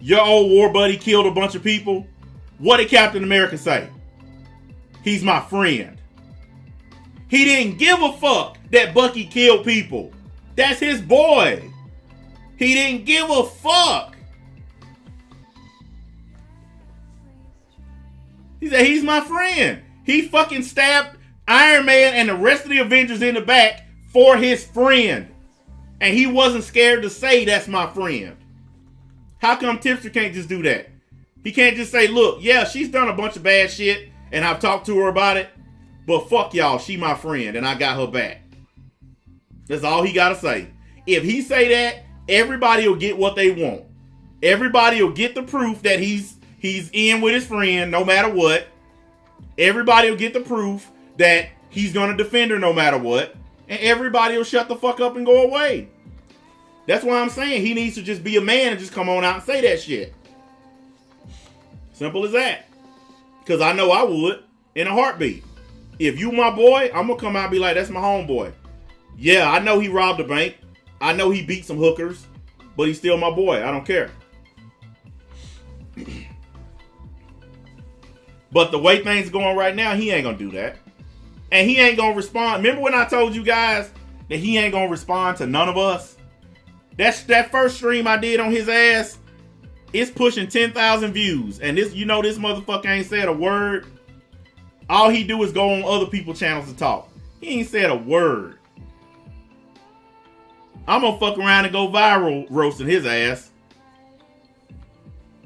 your old war buddy killed a bunch of people? What did Captain America say? He's my friend. He didn't give a fuck that Bucky killed people. That's his boy. He didn't give a fuck. He said, he's my friend. He fucking stabbed Iron Man and the rest of the Avengers in the back for his friend. And he wasn't scared to say, that's my friend. How come Tipster can't just do that? He can't just say, look, yeah, she's done a bunch of bad shit and I've talked to her about it, but fuck y'all, she my friend and I got her back. That's all he gotta say. If he say that, everybody will get what they want. Everybody will get the proof that he's in with his friend no matter what. Everybody will get the proof that he's gonna defend her no matter what. And everybody will shut the fuck up and go away. That's why I'm saying he needs to just be a man and just come on out and say that shit. Simple as that. Because I know I would in a heartbeat. If you my boy, I'm going to come out and be like, that's my homeboy. Yeah, I know he robbed a bank. I know he beat some hookers. But he's still my boy. I don't care. But the way things are going right now, he ain't going to do that. And he ain't going to respond. Remember when I told you guys that he ain't going to respond to none of us? That first stream I did on his ass, it's pushing 10,000 views. And this, you know, this motherfucker ain't said a word. All he do is go on other people's channels to talk. He ain't said a word. I'm gonna fuck around and go viral roasting his ass.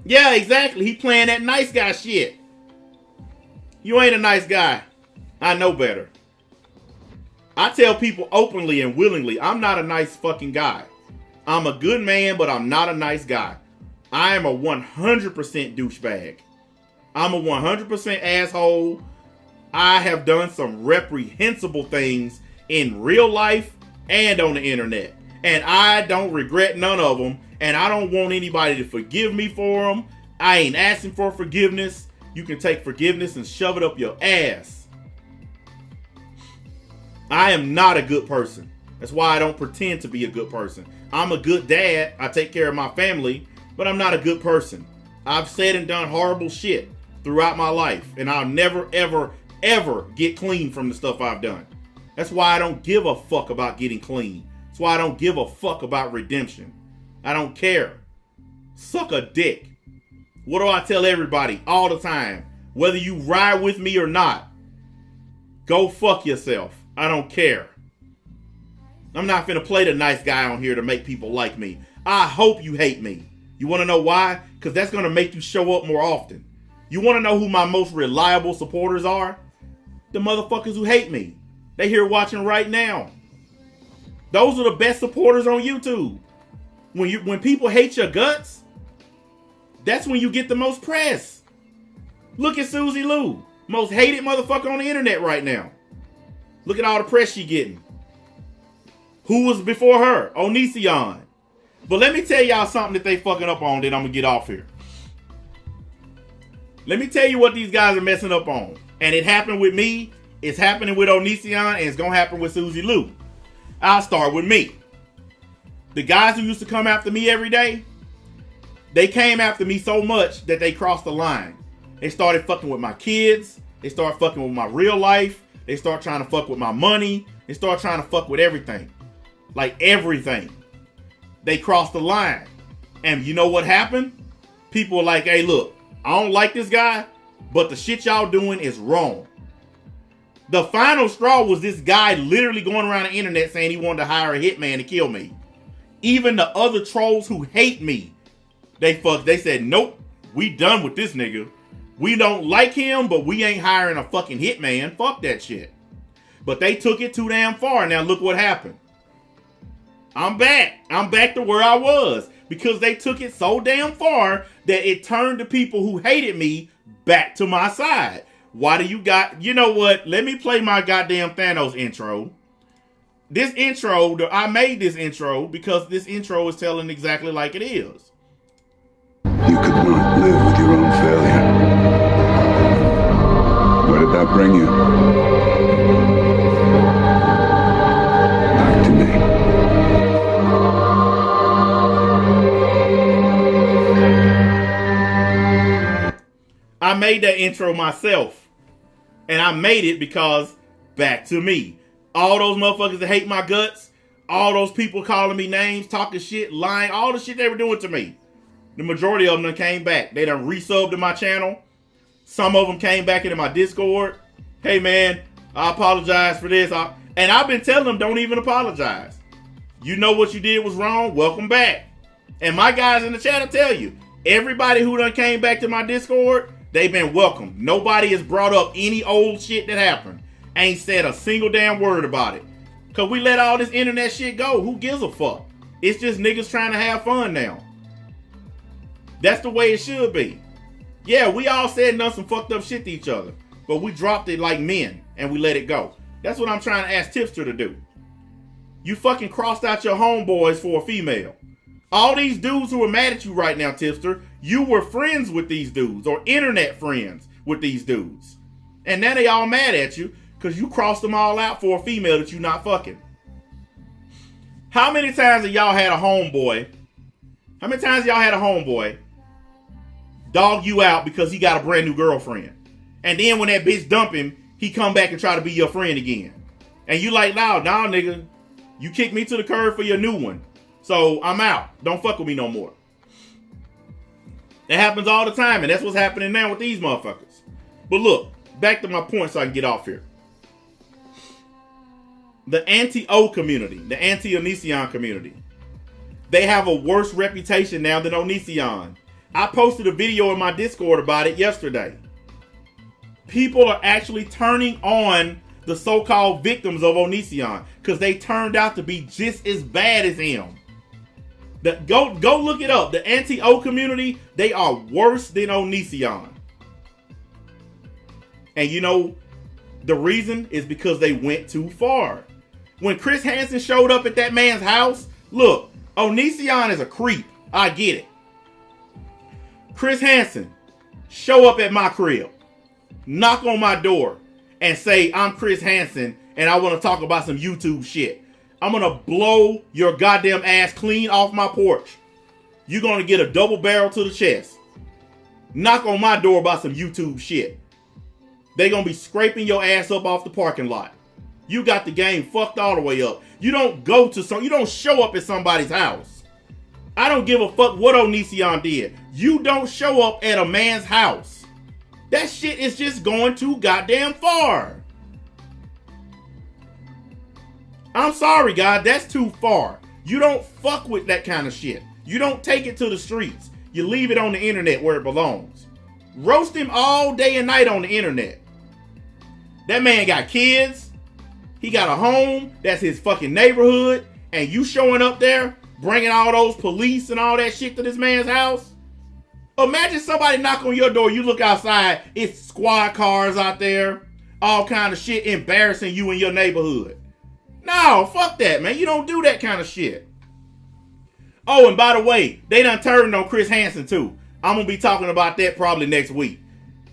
Yeah, exactly. He playing that nice guy shit. You ain't a nice guy. I know better. I tell people openly and willingly, I'm not a nice fucking guy. I'm a good man, but I'm not a nice guy. I am a 100% douchebag. I'm a 100% asshole. I have done some reprehensible things in real life and on the internet. And I don't regret none of them. And I don't want anybody to forgive me for them. I ain't asking for forgiveness. You can take forgiveness and shove it up your ass. I am not a good person. That's why I don't pretend to be a good person. I'm a good dad. I take care of my family, but I'm not a good person. I've said and done horrible shit throughout my life, and I'll never, ever, ever get clean from the stuff I've done. That's why I don't give a fuck about getting clean. That's why I don't give a fuck about redemption. I don't care. Suck a dick. What do I tell everybody all the time? Whether you ride with me or not, go fuck yourself. I don't care. I'm not finna play the nice guy on here to make people like me. I hope you hate me. You wanna know why? Because that's gonna make you show up more often. You wanna know who my most reliable supporters are? The motherfuckers who hate me. They here watching right now. Those are the best supporters on YouTube. When people hate your guts, that's when you get the most press. Look at Susie Lou, most hated motherfucker on the internet right now. Look at all the press she getting. Who was before her? Onision. But let me tell y'all something that they fucking up on, then I'm gonna get off here. Let me tell you what these guys are messing up on. And it happened with me, it's happening with Onision, and it's gonna happen with Susie Lou. I'll start with me. The guys who used to come after me every day, they came after me so much that they crossed the line. They started fucking with my kids. They started fucking with my real life. They start trying to fuck with my money. They start trying to fuck with everything. Like everything. They crossed the line. And you know what happened? People were like, hey, look, I don't like this guy, but the shit y'all doing is wrong. The final straw was this guy literally going around the internet saying he wanted to hire a hitman to kill me. Even the other trolls who hate me, they said, nope, we done with this nigga. We don't like him, but we ain't hiring a fucking hitman. Fuck that shit. But they took it too damn far. Now look what happened. I'm back. I'm back to where I was. Because they took it so damn far that it turned the people who hated me back to my side. Why do you got... You know what? Let me play my goddamn Thanos intro. This intro, I made this intro because this intro is telling exactly like it is. You could not live with your own failure. Where did that bring you? Back to me. I made that intro myself. And I made it because back to me. All those motherfuckers that hate my guts, all those people calling me names, talking shit, lying, all the shit they were doing to me. The majority of them done came back. They done resubbed to my channel. Some of them came back into my Discord. Hey man, I apologize for this. And I've been telling them don't even apologize. You know what you did was wrong. Welcome back. And my guys in the chat will tell you, everybody who done came back to my Discord, they've been welcomed. Nobody has brought up any old shit that happened. Ain't said a single damn word about it. Cause we let all this internet shit go. Who gives a fuck? It's just niggas trying to have fun now. That's the way it should be. Yeah, we all said and done some fucked up shit to each other. But we dropped it like men and we let it go. That's what I'm trying to ask Tipster to do. You fucking crossed out your homeboys for a female. All these dudes who are mad at you right now, Tipster, you were friends with these dudes or internet friends with these dudes. And now they all mad at you because you crossed them all out for a female that you not fucking. How many times have y'all had a homeboy? How many times y'all had a homeboy dog you out because he got a brand new girlfriend? And then when that bitch dump him, he come back and try to be your friend again. And you like, nah, nigga, you kicked me to the curb for your new one. So I'm out. Don't fuck with me no more. That happens all the time, and that's what's happening now with these motherfuckers. But look, back to my point so I can get off here. The anti-O community, the anti-Onision community, they have a worse reputation now than Onision. I posted a video in my Discord about it yesterday. People are actually turning on the so-called victims of Onision because they turned out to be just as bad as him. Go look it up. The anti-O community, they are worse than Onision. And you know, the reason is because they went too far. When Chris Hansen showed up at that man's house, look, Onision is a creep. I get it. Chris Hansen, show up at my crib, knock on my door, and say, I'm Chris Hansen, and I want to talk about some YouTube shit. I'm going to blow your goddamn ass clean off my porch. You're going to get a double barrel to the chest. Knock on my door about some YouTube shit. They going to be scraping your ass up off the parking lot. You got the game fucked all the way up. You don't you don't show up at somebody's house. I don't give a fuck what Onision did. You don't show up at a man's house. That shit is just going too goddamn far. I'm sorry, God, that's too far. You don't fuck with that kind of shit. You don't take it to the streets. You leave it on the internet where it belongs. Roast him all day and night on the internet. That man got kids. He got a home. That's his fucking neighborhood. And you showing up there, bringing all those police and all that shit to this man's house? Imagine somebody knock on your door. You look outside. It's squad cars out there. All kind of shit embarrassing you in your neighborhood. No, fuck that, man. You don't do that kind of shit. Oh, and by the way, they done turned on Chris Hansen too. I'm going to be talking about that probably next week.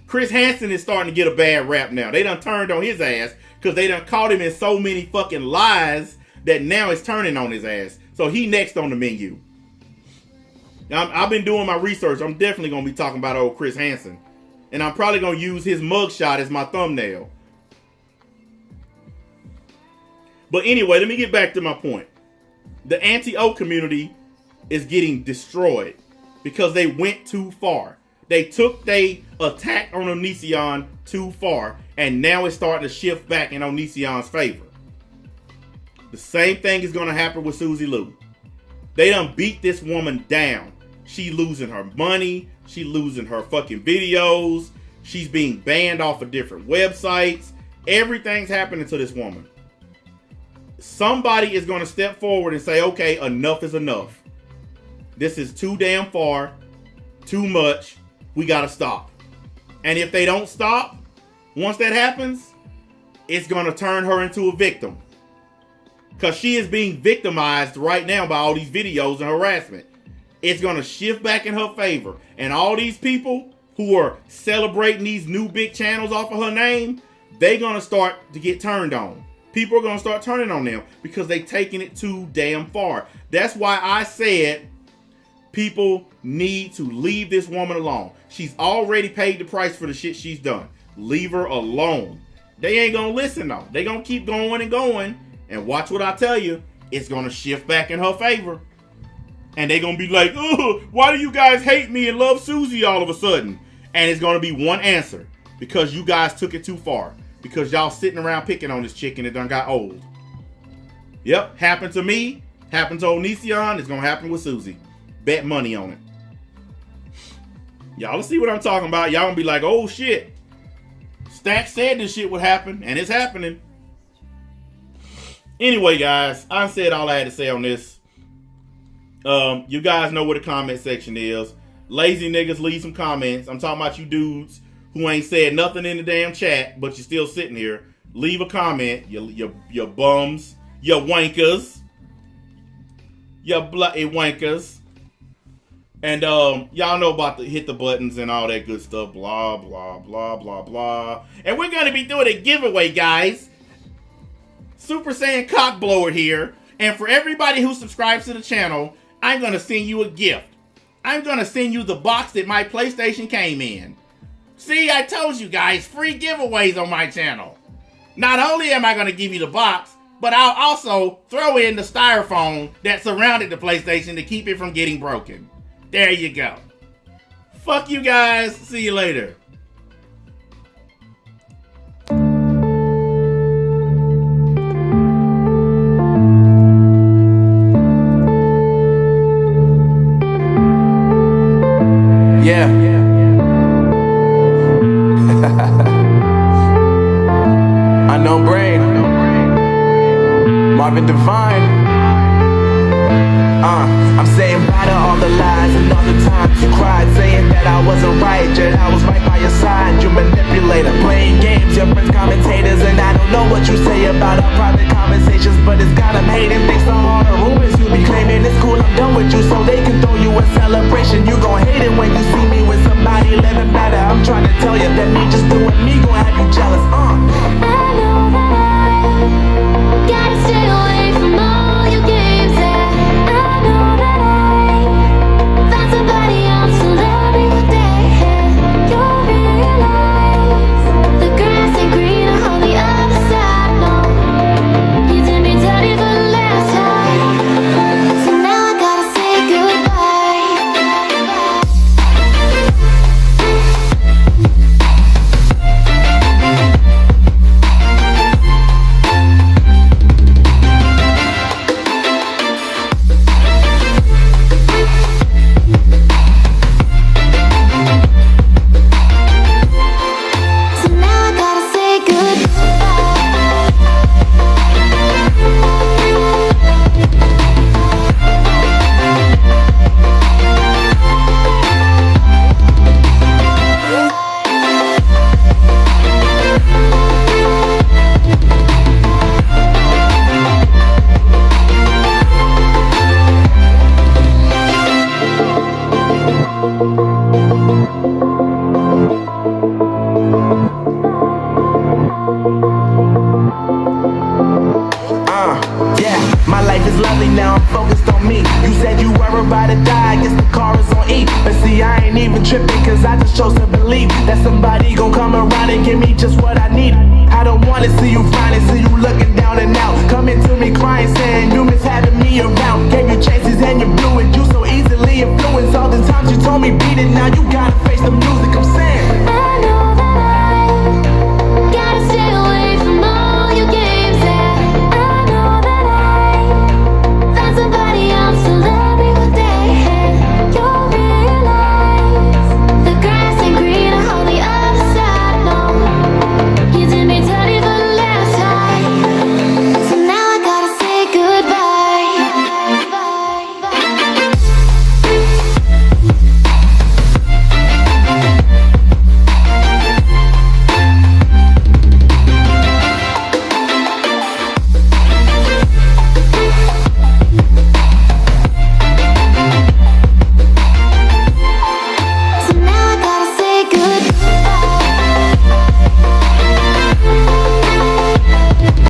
Chris Hansen is starting to get a bad rap now. They done turned on his ass because they done caught him in so many fucking lies that now it's turning on his ass. So he next on the menu. I've been doing my research. I'm definitely going to be talking about old Chris Hansen. And I'm probably going to use his mugshot as my thumbnail. But anyway, let me get back to my point. The anti-O community is getting destroyed because they went too far. They took their attack on Onision too far, and now it's starting to shift back in Onision's favor. The same thing is going to happen with Susie Lou. They done beat this woman down. She losing her money. She losing her fucking videos. She's being banned off of different websites. Everything's happening to this woman. Somebody is going to step forward and say, okay, enough is enough. This is too damn far, too much. We got to stop. And if they don't stop, once that happens, it's going to turn her into a victim. Because she is being victimized right now by all these videos and harassment. It's going to shift back in her favor. And all these people who are celebrating these new big channels off of her name, they're going to start to get turned on. People are going to start turning on them because they're taking it too damn far. That's why I said people need to leave this woman alone. She's already paid the price for the shit she's done. Leave her alone. They ain't going to listen though. They're going to keep going and going. And watch what I tell you. It's going to shift back in her favor. And they're going to be like, oh, why do you guys hate me and love Susie all of a sudden? And it's going to be one answer. Because you guys took it too far. Because y'all sitting around picking on this chick and it done got old. Yep, happened to me. Happened to Onision. It's going to happen with Susie. Bet money on it. Y'all will see what I'm talking about. Y'all going to be like, oh shit. Stack said this shit would happen. And it's happening. Anyway, guys. I said all I had to say on this. You guys know where the comment section is. Lazy niggas, leave some comments. I'm talking about you dudes who ain't said nothing in the damn chat, but you're still sitting here. Leave a comment. You bums. You wankers. You bloody wankers. And y'all know about the hit the buttons and all that good stuff. Blah, blah, blah, blah, blah. And we're going to be doing a giveaway, guys. Super Saiyan Cockblower here. And for everybody who subscribes to the channel, I'm going to send you a gift. I'm going to send you the box that my PlayStation came in. See, I told you guys, free giveaways on my channel. Not only am I going to give you the box, but I'll also throw in the styrofoam that surrounded the PlayStation to keep it from getting broken. There you go. Fuck you guys. See you later. Yeah. Unknown Brain. Marvin Devine. I'm saying bye to all the lies and all the times you cried, saying that I wasn't right, yet I was right by your side. You manipulator, playing games, your friends commentators, and I don't know what you say about our private conversations, but it's got them hating. Thanks to all the rumors you be claiming, it's cool, I'm done with you, so they can throw you a celebration. You gon' hate it when you see me with ya. That me just doing me gon' have you jealous. I know that I gotta stay away from all your games. Yeah, I know that I found somebody else to love me one day. You'll realize the grass ain't greener on the other side. No, you did me dirty for the last time, so now I gotta say goodbye. So now I gotta say Yeah, my life is lovely now, I'm focused on me. You said you were about to die, I guess the car is on E. But see, I ain't even tripping, cause I just chose to believe that somebody gon' come around and give me just what I need. I don't wanna see you finally, see you looking down and out, coming to me crying, saying you miss having me around. Gave you chances and you blew it, you so easily influenced. All the times you told me beat it, now you gotta face the music.